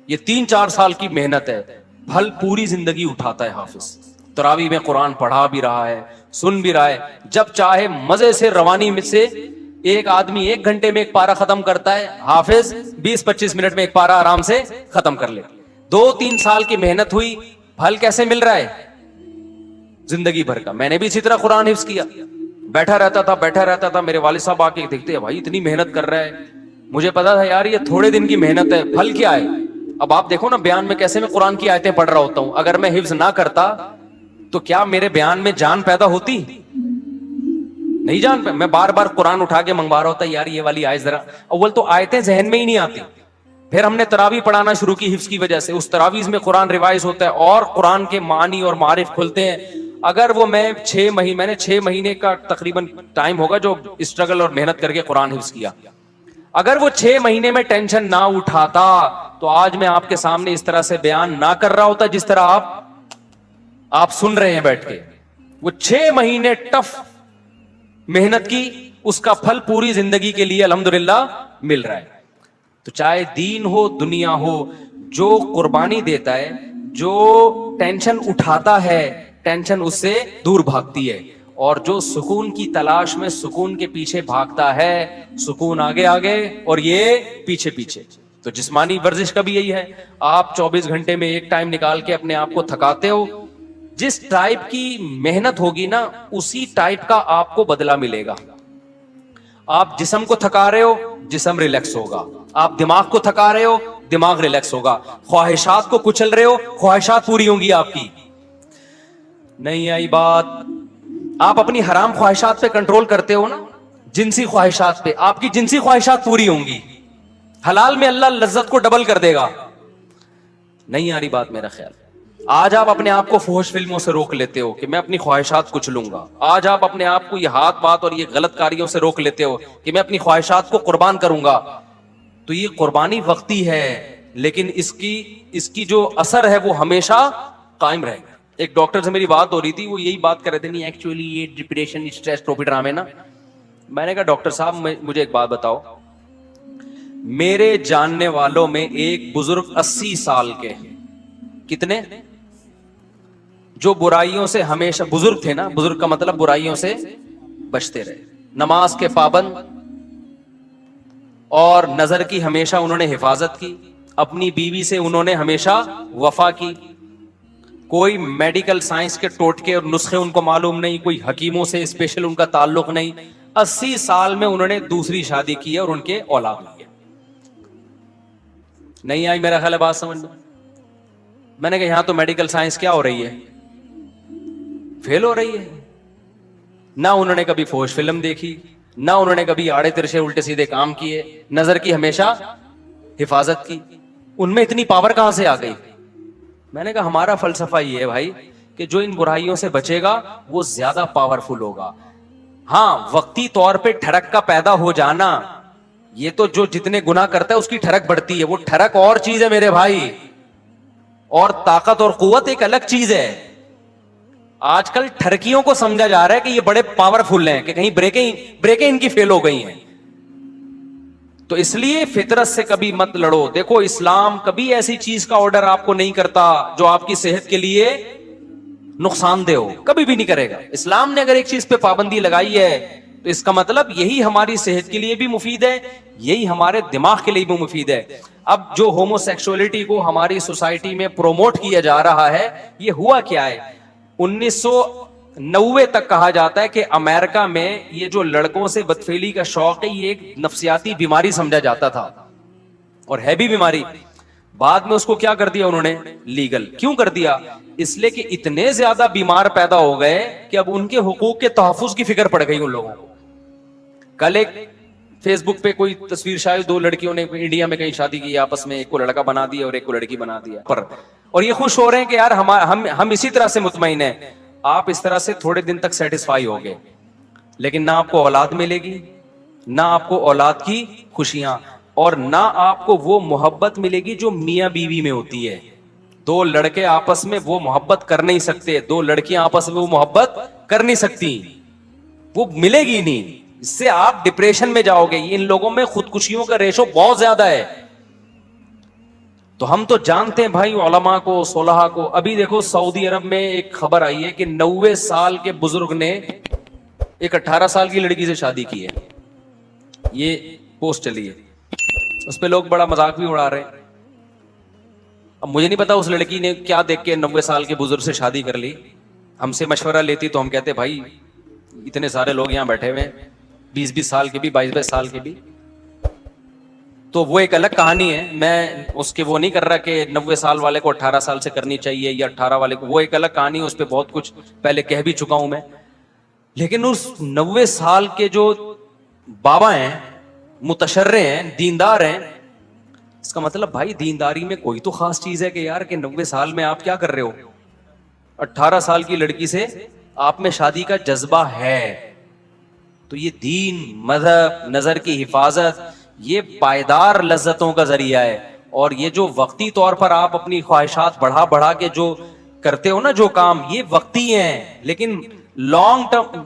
یہ 3-4 سال کی محنت ہے, پھل پوری زندگی اٹھاتا ہے حافظ. تراویح میں قرآن پڑھا بھی رہا ہے, سن بھی رہا ہے, جب چاہے مزے سے روانی میں سے. ایک آدمی 1 گھنٹے میں 1 پارا ختم کرتا ہے, حافظ 20-25 منٹ میں 1 پارا آرام سے ختم کر لے. 2-3 سال کی محنت ہوئی, پھل کیسے مل رہا ہے؟ زندگی بھر کا. میں نے بھی اسی طرح قرآن حفظ کیا, بیٹھا رہتا تھا, میرے والد صاحب آ کے دیکھتے ہیں بھائی اتنی محنت کر رہا ہے, مجھے پتا تھا یار یہ تھوڑے دن کی محنت ہے, پھل کیا ہے. اب آپ دیکھو نا بیان میں کیسے میں قرآن کی آیتیں پڑھ رہا ہوتا ہوں, اگر میں حفظ نہ کرتا تو کیا میرے بیان میں جان پیدا ہوتی؟ نہیں جان پہ. میں بار بار قرآن اٹھا کے منگوا رہا ہوتا یار یہ والی آیت ذرا. اول تو آیتیں ذہن میں ہی نہیں آتی, پھر ہم نے تراویح پڑھانا شروع کی حفظ کی وجہ سے, اس تراویح میں قرآن ریوائز ہوتا ہے اور قرآن کے معنی اور معارف کھلتے ہیں. اگر وہ میں نے 6 مہینے کا تقریباً ٹائم ہوگا جو اسٹرگل اور محنت کر کے قرآن حفظ کیا, اگر وہ 6 مہینے میں ٹینشن نہ اٹھاتا تو آج میں آپ کے سامنے اس طرح سے بیان نہ کر رہا ہوتا جس طرح آپ سن رہے ہیں بیٹھ کے. وہ 6 مہینے ٹف محنت کی, اس کا پھل پوری زندگی کے لیے الحمدللہ مل رہا ہے. تو چاہے دین ہو دنیا ہو, جو قربانی دیتا ہے, جو ٹینشن اٹھاتا ہے, ٹینشن اس سے دور بھاگتی ہے, اور جو سکون کی تلاش میں سکون کے پیچھے بھاگتا ہے, سکون آگے آگے اور یہ پیچھے پیچھے. تو جسمانی ورزش کا بھی یہی ہے, آپ 24 گھنٹے میں ایک ٹائم نکال کے اپنے آپ کو تھکاتے ہو, جس ٹائپ کی محنت ہوگی نا اسی ٹائپ کا آپ کو بدلہ ملے گا. آپ جسم کو تھکا رہے ہو, جسم ریلیکس ہوگا. آپ دماغ کو تھکا رہے ہو, دماغ ریلیکس ہوگا. خواہشات کو کچل رہے ہو, خواہشات پوری ہوں گی آپ کی. نہیں آئی بات؟ آپ اپنی حرام خواہشات پہ کنٹرول کرتے ہو نا, جنسی خواہشات پہ, آپ کی جنسی خواہشات پوری ہوں گی. حلال میں اللہ لذت کو ڈبل کر دے گا. نہیں آ رہی بات میرا خیال. آج آپ اپنے آپ کو فحش فلموں سے روک لیتے ہو کہ میں اپنی خواہشات کچھ لوں گا. آج آپ اپنے آپ کو یہ ہاتھ بات اور یہ غلط کاریوں سے روک لیتے ہو کہ میں اپنی خواہشات کو قربان کروں گا. تو یہ قربانی وقتی ہے, لیکن اس کی جو اثر ہے وہ ہمیشہ قائم رہے گا. ایک ڈاکٹر سے میری بات ہو رہی تھی, وہ یہی بات کر رہے تھے, نہیں ایکچولی یہ ڈپریشن اسٹریس ٹروپی ڈرامے نا. میں نے کہا ڈاکٹر صاحب مجھے ایک بات بتاؤ, میرے جاننے والوں میں ایک بزرگ 80 سال کے, کتنے, جو برائیوں سے ہمیشہ, بزرگ تھے نا, بزرگ کا مطلب برائیوں سے بچتے رہے, نماز کے پابند, اور نظر کی ہمیشہ انہوں نے حفاظت کی, اپنی بیوی سے انہوں نے ہمیشہ وفا کی, کوئی میڈیکل سائنس کے ٹوٹکے اور نسخے ان کو معلوم نہیں, کوئی حکیموں سے اسپیشل ان کا تعلق نہیں. 80 سال میں انہوں نے دوسری شادی کی ہے اور ان کے اولاد ہوئی ہے. نہیں آئی میرا خیال ہے بات سمجھ میں؟ میں نے کہا یہاں تو میڈیکل سائنس کیا ہو رہی ہے, فیل ہو رہی ہے. نہ انہوں نے کبھی فحش فلم دیکھی, نہ انہوں نے کبھی آڑے ترچے الٹے سیدھے کام کیے, نظر کی ہمیشہ حفاظت کی. ان میں اتنی پاور کہاں سے آ گئی؟ میں نے کہا ہمارا فلسفہ یہ ہے بھائی کہ جو ان برائیوں سے بچے گا وہ زیادہ پاورفل ہوگا. ہاں وقتی طور پہ ٹھڑک کا پیدا ہو جانا, یہ تو جو جتنے گناہ کرتا ہے اس کی ٹھڑک بڑھتی ہے, وہ ٹھڑک اور چیز ہے میرے بھائی, اور طاقت اور قوت ایک الگ چیز ہے. آج کل ٹھڑکیوں کو سمجھا جا رہا ہے کہ یہ بڑے پاورفل ہیں, کہ کہیں بریکیں ان کی فیل ہو گئی ہیں. تو اس لیے فطرت سے کبھی مت لڑو. دیکھو اسلام کبھی ایسی چیز کا آرڈر آپ کو نہیں کرتا جو آپ کی صحت کے لیے نقصان دہ ہو, کبھی بھی نہیں کرے گا. اسلام نے اگر ایک چیز پہ پابندی لگائی ہے تو اس کا مطلب یہی ہماری صحت کے لیے بھی مفید ہے, یہی ہمارے دماغ کے لیے بھی مفید ہے. اب جو ہومو سیکسولیٹی کو ہماری سوسائٹی میں پروموٹ کیا جا رہا ہے, یہ ہوا کیا ہے, 1990 تک کہا جاتا ہے کہ امریکہ میں یہ جو لڑکوں سے بدفعلی کا شوق ہے یہ ایک نفسیاتی بیماری سمجھا جاتا تھا, اور ہے بھی بیماری. بعد میں اس کو کیا کر دیا انہوں نے, لیگل. کیوں کر دیا؟ اس لیے کہ اتنے زیادہ بیمار پیدا ہو گئے کہ اب ان کے حقوق کے تحفظ کی فکر پڑ گئی ان لوگوں کو. کل ایک فیس بک پہ کوئی تصویر شاید 2 لڑکیوں نے انڈیا میں کہیں شادی کی آپس میں, ایک کو لڑکا بنا دیا اور ایک کو لڑکی بنا دیا پر, اور یہ خوش ہو رہے ہیں کہ یار ہم اسی طرح سے مطمئن ہیں. آپ اس طرح سے تھوڑے دن تک سیٹسفائی ہو گئے, لیکن نہ آپ کو اولاد ملے گی, نہ آپ کو اولاد کی خوشیاں, اور نہ آپ کو وہ محبت ملے گی جو میاں بیوی میں ہوتی ہے. 2 لڑکے آپس میں وہ محبت کر نہیں سکتے, 2 لڑکیاں آپس میں وہ محبت کر نہیں سکتی, وہ ملے گی نہیں. اس سے آپ ڈپریشن میں جاؤ گے. ان لوگوں میں خودکشیوں کا ریشو بہت زیادہ ہے. تو ہم تو جانتے ہیں بھائی علماء کو, صلحاء کو. ابھی دیکھو سعودی عرب میں ایک خبر آئی ہے کہ 90 سال کے بزرگ نے ایک 18 سال کی لڑکی سے شادی کی ہے. یہ پوسٹ چلی ہے, اس پہ لوگ بڑا مذاق بھی اڑا رہے ہیں. اب مجھے نہیں پتا اس لڑکی نے کیا دیکھ کے 90 سال کے بزرگ سے شادی کر لی. ہم سے مشورہ لیتی تو ہم کہتے بھائی اتنے سارے لوگ یہاں بیٹھے ہوئے 20 سال کے بھی 22 سال کے بھی, تو وہ ایک الگ کہانی ہے. میں اس کے وہ نہیں کر رہا کہ 90 سال والے کو 18 سال سے کرنی چاہیے یا 18 والے کو, وہ ایک الگ کہانی ہے, اس پہ بہت کچھ پہلے کہہ بھی چکا ہوں میں. لیکن اس 90 سال کے جو بابا ہیں, متشرع ہیں, دیندار ہیں, اس کا مطلب بھائی دینداری میں کوئی تو خاص چیز ہے کہ یار کہ 90 سال میں آپ کیا کر رہے ہو. 18 سال کی لڑکی سے آپ میں شادی کا جذبہ ہے, تو یہ دین, مذہب, نظر کی حفاظت, یہ پائیدار لذتوں کا ذریعہ ہے. اور یہ جو وقتی طور پر آپ اپنی خواہشات بڑھا کے جو کرتے ہو نا جو کام, یہ وقتی ہیں, لیکن لانگ ٹرم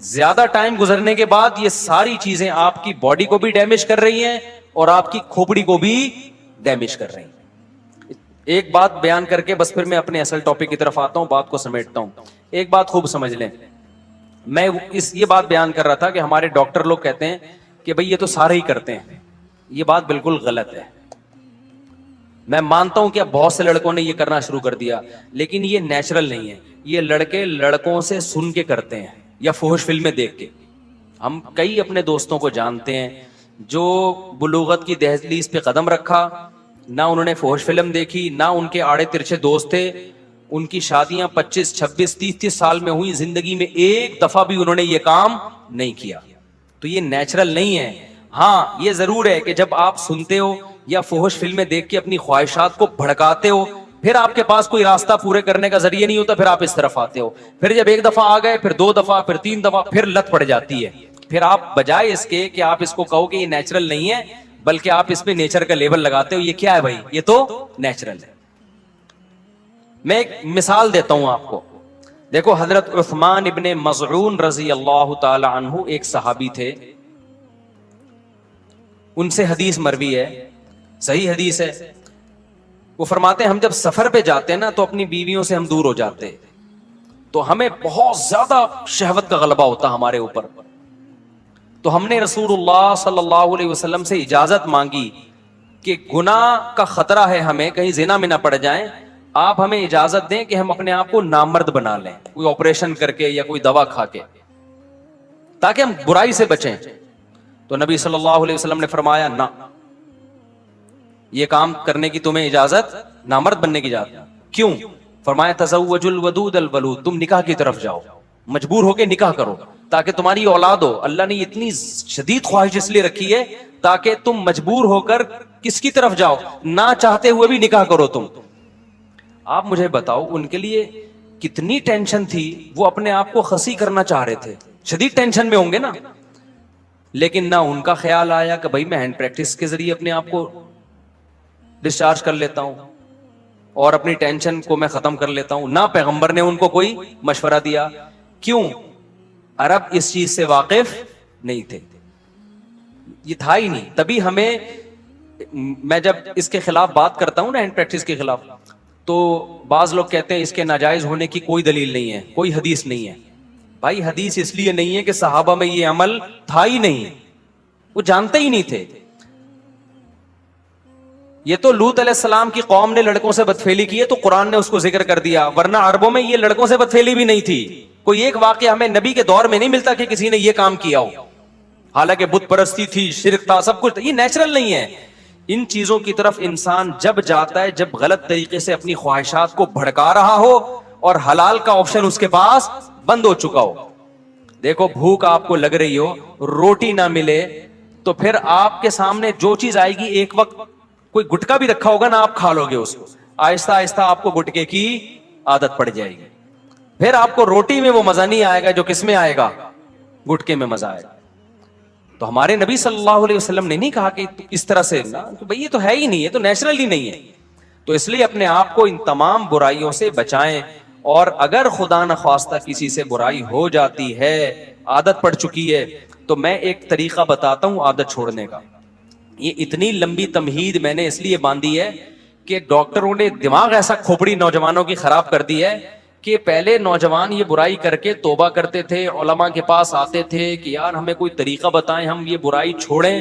زیادہ ٹائم گزرنے کے بعد یہ ساری چیزیں آپ کی باڈی کو بھی ڈیمیج کر رہی ہیں اور آپ کی کھوپڑی کو بھی ڈیمیج کر رہی ہیں. ایک بات بیان کر کے بس پھر میں اپنے اصل ٹاپک کی طرف آتا ہوں, بات کو سمیٹتا ہوں. ایک بات خوب سمجھ لیں, میں یہ بات بیان کر رہا تھا کہ ہمارے ڈاکٹر لوگ کہتے ہیں کہ بھئی یہ تو سارے ہی کرتے ہیں. یہ بات بالکل غلط ہے. میں مانتا ہوں کہ اب بہت سے لڑکوں نے یہ کرنا شروع کر دیا, لیکن یہ نیچرل نہیں ہے. یہ لڑکے لڑکوں سے سن کے کرتے ہیں یا فحش فلمیں دیکھ کے. ہم کئی اپنے دوستوں کو جانتے ہیں جو بلوغت کی دہلیز پہ قدم رکھا, نہ انہوں نے فحش فلم دیکھی, نہ ان کے آڑے ترچھے دوست تھے, ان کی شادیاں 25, 26, 30 سال میں ہوئی, زندگی میں ایک دفعہ بھی انہوں نے یہ کام نہیں کیا. تو یہ نیچرل نہیں ہے. ہاں یہ ضرور ہے کہ جب آپ سنتے ہو یا فحش فلمیں دیکھ کے اپنی خواہشات کو بھڑکاتے ہو, پھر آپ کے پاس کوئی راستہ پورے کرنے کا ذریعہ نہیں ہوتا, پھر آپ اس طرف آتے ہو. پھر جب ایک دفعہ آ گئے, پھر 2 دفعہ, پھر 3 دفعہ, پھر لت پڑ جاتی ہے. پھر آپ بجائے اس کے کہ آپ اس کو کہو کہ یہ نیچرل نہیں ہے, بلکہ آپ اس پہ نیچر کا لیبل لگاتے ہو. یہ کیا ہے بھائی, یہ تو نیچرل ہے. میں ایک مثال دیتا ہوں آپ کو. دیکھو حضرت عثمان ابن مظعون رضی اللہ تعالی عنہ ایک صحابی تھے, ان سے حدیث مروی ہے, صحیح حدیث ہے. وہ فرماتے ہیں ہم جب سفر پہ جاتے ہیں نا تو اپنی بیویوں سے ہم دور ہو جاتے, تو ہمیں بہت زیادہ شہوت کا غلبہ ہوتا ہمارے اوپر. تو ہم نے رسول اللہ صلی اللہ علیہ وسلم سے اجازت مانگی کہ گناہ کا خطرہ ہے ہمیں, کہیں زنا میں نہ پڑ جائیں, آپ ہمیں اجازت دیں کہ ہم اپنے آپ کو نامرد بنا لیں, کوئی آپریشن کر کے یا کوئی دوا کھا کے, تاکہ ہم برائی سے بچیں. تو نبی صلی اللہ علیہ وسلم نے فرمایا نہ, یہ کام کرنے کی تمہیں اجازت, نامرد بننے کی اجازت. کیوں؟ فرمایا تزوج الودود الولود, تم نکاح کی طرف جاؤ, مجبور ہو کے نکاح کرو تاکہ تمہاری اولاد ہو. اللہ نے اتنی شدید خواہش اس لیے رکھی ہے تاکہ تم مجبور ہو کر کس کی طرف جاؤ, نہ چاہتے ہوئے بھی نکاح کرو تم. آپ مجھے بتاؤ ان کے لیے کتنی ٹینشن تھی, وہ اپنے آپ کو خسی کرنا چاہ رہے تھے, شدید ٹینشن میں ہوں گے نا. لیکن نہ ان کا خیال آیا کہ بھائی میں ہینڈ پریکٹس کے ذریعے اپنے آپ کو ڈسچارج کر لیتا ہوں اور اپنی ٹینشن کو میں ختم کر لیتا ہوں. نہ پیغمبر نے ان کو کوئی مشورہ دیا. کیوں؟ عرب اس چیز سے واقف نہیں تھے, یہ تھا ہی نہیں. تبھی ہمیں, میں جب اس کے خلاف بات کرتا ہوں نا, ہینڈ پریکٹس کے خلاف, تو بعض لوگ کہتے ہیں اس کے ناجائز ہونے کی کوئی دلیل نہیں ہے, کوئی حدیث نہیں ہے. بھائی حدیث اس لیے نہیں ہے کہ صحابہ میں یہ عمل تھا ہی نہیں, وہ جانتے ہی نہیں تھے. یہ تو لوط علیہ السلام کی قوم نے لڑکوں سے بدفعلی کی ہے تو قرآن نے اس کو ذکر کر دیا, ورنہ عربوں میں یہ لڑکوں سے بدفعلی بھی نہیں تھی. کوئی ایک واقعہ ہمیں نبی کے دور میں نہیں ملتا کہ کسی نے یہ کام کیا ہو, حالانکہ بت پرستی تھی, شرک تھا, سب کچھ. یہ نیچرل نہیں ہے. ان چیزوں کی طرف انسان جب جاتا ہے جب غلط طریقے سے اپنی خواہشات کو بھڑکا رہا ہو اور حلال کا آپشن اس کے پاس بند ہو چکا ہو. دیکھو بھوک آپ کو لگ رہی ہو, روٹی نہ ملے, تو پھر آپ کے سامنے جو چیز آئے گی, ایک وقت کوئی گٹکا بھی رکھا ہوگا نا, آپ کھا لو گے اس کو, آہستہ آہستہ آپ کو گٹکے کی عادت پڑ جائے گی. پھر آپ کو روٹی میں وہ مزہ نہیں آئے گا جو کس میں آئے گا, گٹکے میں مزہ آئے گا. تو ہمارے نبی صلی اللہ علیہ وسلم نے نہیں کہا کہ اس طرح سے, بھئی یہ تو ہے ہی نہیں, یہ تو نیچرل ہی نہیں ہے. تو اس لیے اپنے آپ کو ان تمام برائیوں سے بچائیں, اور اگر خدا نخواستہ کسی سے برائی ہو جاتی ہے, عادت پڑ چکی ہے, تو میں ایک طریقہ بتاتا ہوں عادت چھوڑنے کا. یہ اتنی لمبی تمہید میں نے اس لیے باندھی ہے کہ ڈاکٹروں نے دماغ ایسا کھوپڑی نوجوانوں کی خراب کر دی ہے کہ پہلے نوجوان یہ برائی کر کے توبہ کرتے تھے, علماء کے پاس آتے تھے کہ یار ہمیں کوئی طریقہ بتائیں, ہم یہ برائی چھوڑیں.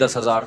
10,000,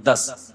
10।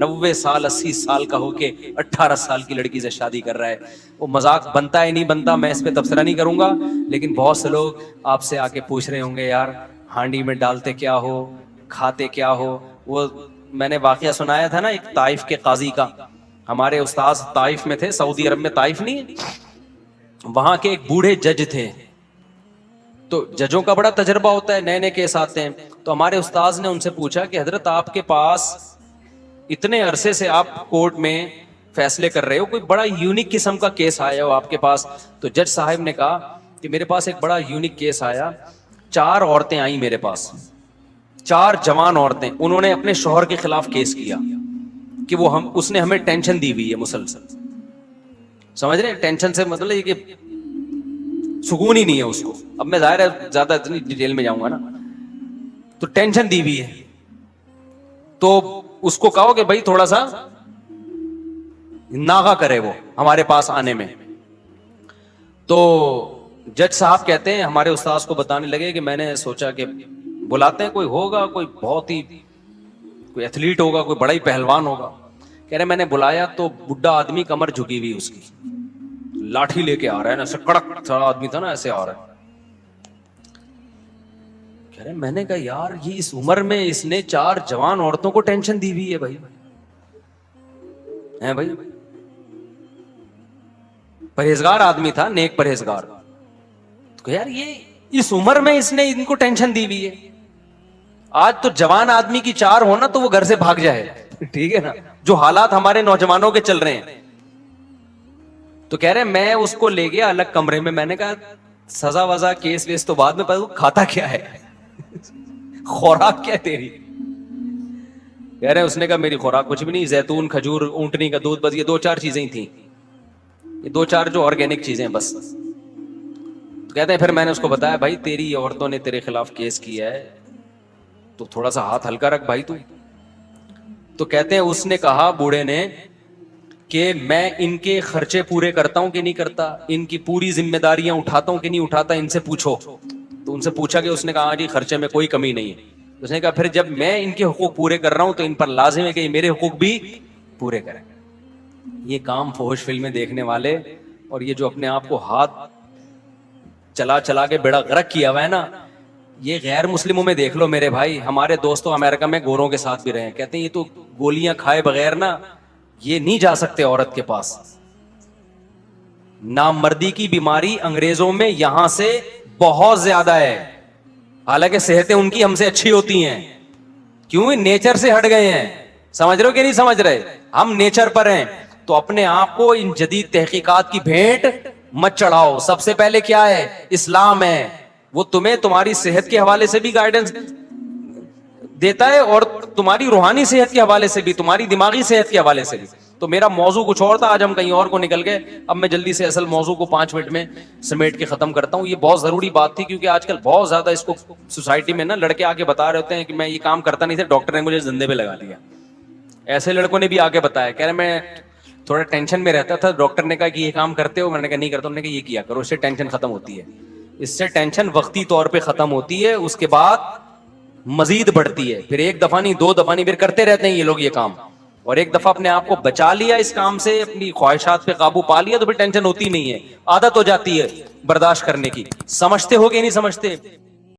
90 سال 80 سال کا ہو کے 18 سال کی لڑکی سے شادی کر رہا ہے. وہ مذاق بنتا ہے نہیں بنتا میں اس پہ تبصرہ نہیں کروں گا, لیکن بہت سے لوگ آپ سے آ کے پوچھ رہے ہوں گے یار ہانڈی میں ڈالتے کیا ہو, کھاتے کیا ہو. وہ میں نے واقعہ سنایا تھا نا ایک طائف کے قاضی کا. ہمارے استاذ طائف میں تھے, سعودی عرب میں طائف نہیں ہے, وہاں کے ایک بوڑھے جج تھے. تو ججوں کا بڑا تجربہ ہوتا ہے, نئے نئے کیس آتے ہیں. تو ہمارے استاذ نے ان سے پوچھا کہ حضرت آپ کے پاس اتنے عرصے سے آپ کورٹ میں فیصلے کر رہے ہو, کوئی بڑا یونیک قسم کا کیس آیا ہو آپ کے پاس؟ تو جج صاحب نے کہا کہ میرے پاس ایک بڑا یونیک کیس آیا. 4 عورتیں آئیں میرے پاس, 4 جوان عورتیں. انہوں نے اپنے شوہر کے خلاف کیس کیا کہ وہ اس نے ہمیں ٹینشن دی ہوئی ہے مسلسل. سمجھ رہے ہیں ٹینشن سے مطلب یہ کہ سکون ہی نہیں ہے اس کو. اب میں ظاہر ہے زیادہ اتنی ڈیٹیل میں جاؤں گا نا, تو ٹینشن دی ہوئی ہے. تو اس کو کہو کہ بھائی تھوڑا سا ناغہ کرے وہ ہمارے پاس آنے میں. تو جج صاحب کہتے ہیں ہمارے استاذ کو بتانے لگے کہ میں نے سوچا کہ بلاتے ہیں کوئی ہوگا, کوئی بہت ہی کوئی ایتھلیٹ ہوگا, کوئی بڑا ہی پہلوان ہوگا. کہہ رہے میں نے بلایا تو بڈھا آدمی کمر جھکی ہوئی اس کی, لاٹھی لے کے آ رہا ہے نا, ایسے کڑک سارا آدمی تھا نا, ایسے آ رہا ہے. کہہ رہے میں نے کہا یار یہ اس عمر میں اس نے 4 جوان عورتوں کو ٹینشن دی ہوئی ہے بھائی, ہیں بھائی. پرہیزگار آدمی تھا, نیک پرہیزگار. تو یار یہ اس عمر میں اس نے ان کو ٹینشن دی ہوئی ہے. آج تو جوان آدمی کی 4 ہونا تو وہ گھر سے بھاگ جائے, ٹھیک ہے نا, جو حالات ہمارے نوجوانوں کے چل رہے ہیں. تو کہہ رہے میں اس کو لے گیا الگ کمرے میں. میں نے کہا سزا وزا کیس ویس تو بعد میں, پتا کھاتا کیا ہے, خوراک کیا ہے تیری؟ کہہ رہے اس نے کہا میری خوراک کچھ بھی نہیں, زیتون, کھجور, اونٹنی کا دودھ, بس یہ 2-4 چیزیں ہی تھیں, یہ 2-4 جو آرگینک چیزیں بس. تو کہتے ہیں پھر میں نے اس کو بتایا بھائی تیری عورتوں نے تیرے خلاف کیس کیا ہے تو تھوڑا سا ہاتھ ہلکا رکھ بھائی تو. تو کہتے ہیں اس نے کہا بوڑھے نے کہ میں ان کے خرچے پورے کرتا ہوں کہ نہیں کرتا, ان کی پوری ذمہ داریاں اٹھاتا ہوں کہ نہیں اٹھاتا, ان سے پوچھو. تو ان سے پوچھا کہ اس نے کہا جی خرچے میں کوئی کمی نہیں ہے. اس نے کہا پھر جب میں ان کے حقوق پورے کر رہا ہوں تو ان پر لازم ہے کہ میرے حقوق بھی پورے کریں. یہ کام فحش فلمیں دیکھنے والے اور یہ جو اپنے آپ کو ہاتھ چلا چلا کے بیڑا غرق کیا ہوا ہے نا, یہ غیر مسلموں میں دیکھ لو میرے بھائی. ہمارے دوستوں امریکہ میں گوروں کے ساتھ بھی رہے, کہتے ہیں یہ تو گولیاں کھائے بغیر نا یہ نہیں جا سکتے عورت کے پاس. نامردی کی بیماری انگریزوں میں یہاں سے بہت زیادہ ہے, حالانکہ صحتیں ان کی ہم سے اچھی ہوتی ہیں. کیوں؟ نیچر سے ہٹ گئے ہیں. سمجھ رہے ہو کہ نہیں سمجھ رہے؟ ہم نیچر پر ہیں. تو اپنے آپ کو ان جدید تحقیقات کی بھیٹ مت چڑھاؤ. سب سے پہلے کیا ہے؟ اسلام ہے. وہ تمہیں تمہاری صحت کے حوالے سے بھی گائیڈنس دیتا ہے اور تمہاری روحانی صحت کے حوالے سے بھی, تمہاری دماغی صحت کے حوالے سے بھی. تو میرا موضوع کچھ اور تھا, آج ہم کہیں اور کو نکل گئے. اب میں جلدی سے اصل موضوع کو 5 منٹ میں سمیٹ کے ختم کرتا ہوں. یہ بہت ضروری بات تھی کیونکہ آج کل بہت زیادہ اس کو سوسائٹی میں نا لڑکے آ کے بتا رہے ہوتے ہیں کہ میں یہ کام کرتا نہیں تھا, ڈاکٹر نے مجھے زندے پہ لگا دیا. ایسے لڑکوں نے بھی آ کے بتایا, کہہ رہے میں تھوڑا ٹینشن میں رہتا تھا, ڈاکٹر نے کہا کہ یہ کام کرتے ہو, میں نے کہا نہیں کرتا. انہوں نے کہا یہ کیا کرو, اس سے ٹینشن ختم ہوتی ہے. اس سے ٹینشن وقتی طور پہ ختم ہوتی ہے, اس کے بعد مزید بڑھتی ہے. پھر 1 دفعہ نہیں 2 دفعہ نہیں, پھر کرتے رہتے ہیں یہ لوگ یہ کام. اور ایک دفعہ اپنے آپ کو بچا لیا اس کام سے, اپنی خواہشات پہ قابو پا لیا, تو پھر ٹینشن ہوتی نہیں ہے, عادت ہو جاتی ہے برداشت کرنے کی. سمجھتے ہو کہ نہیں سمجھتے؟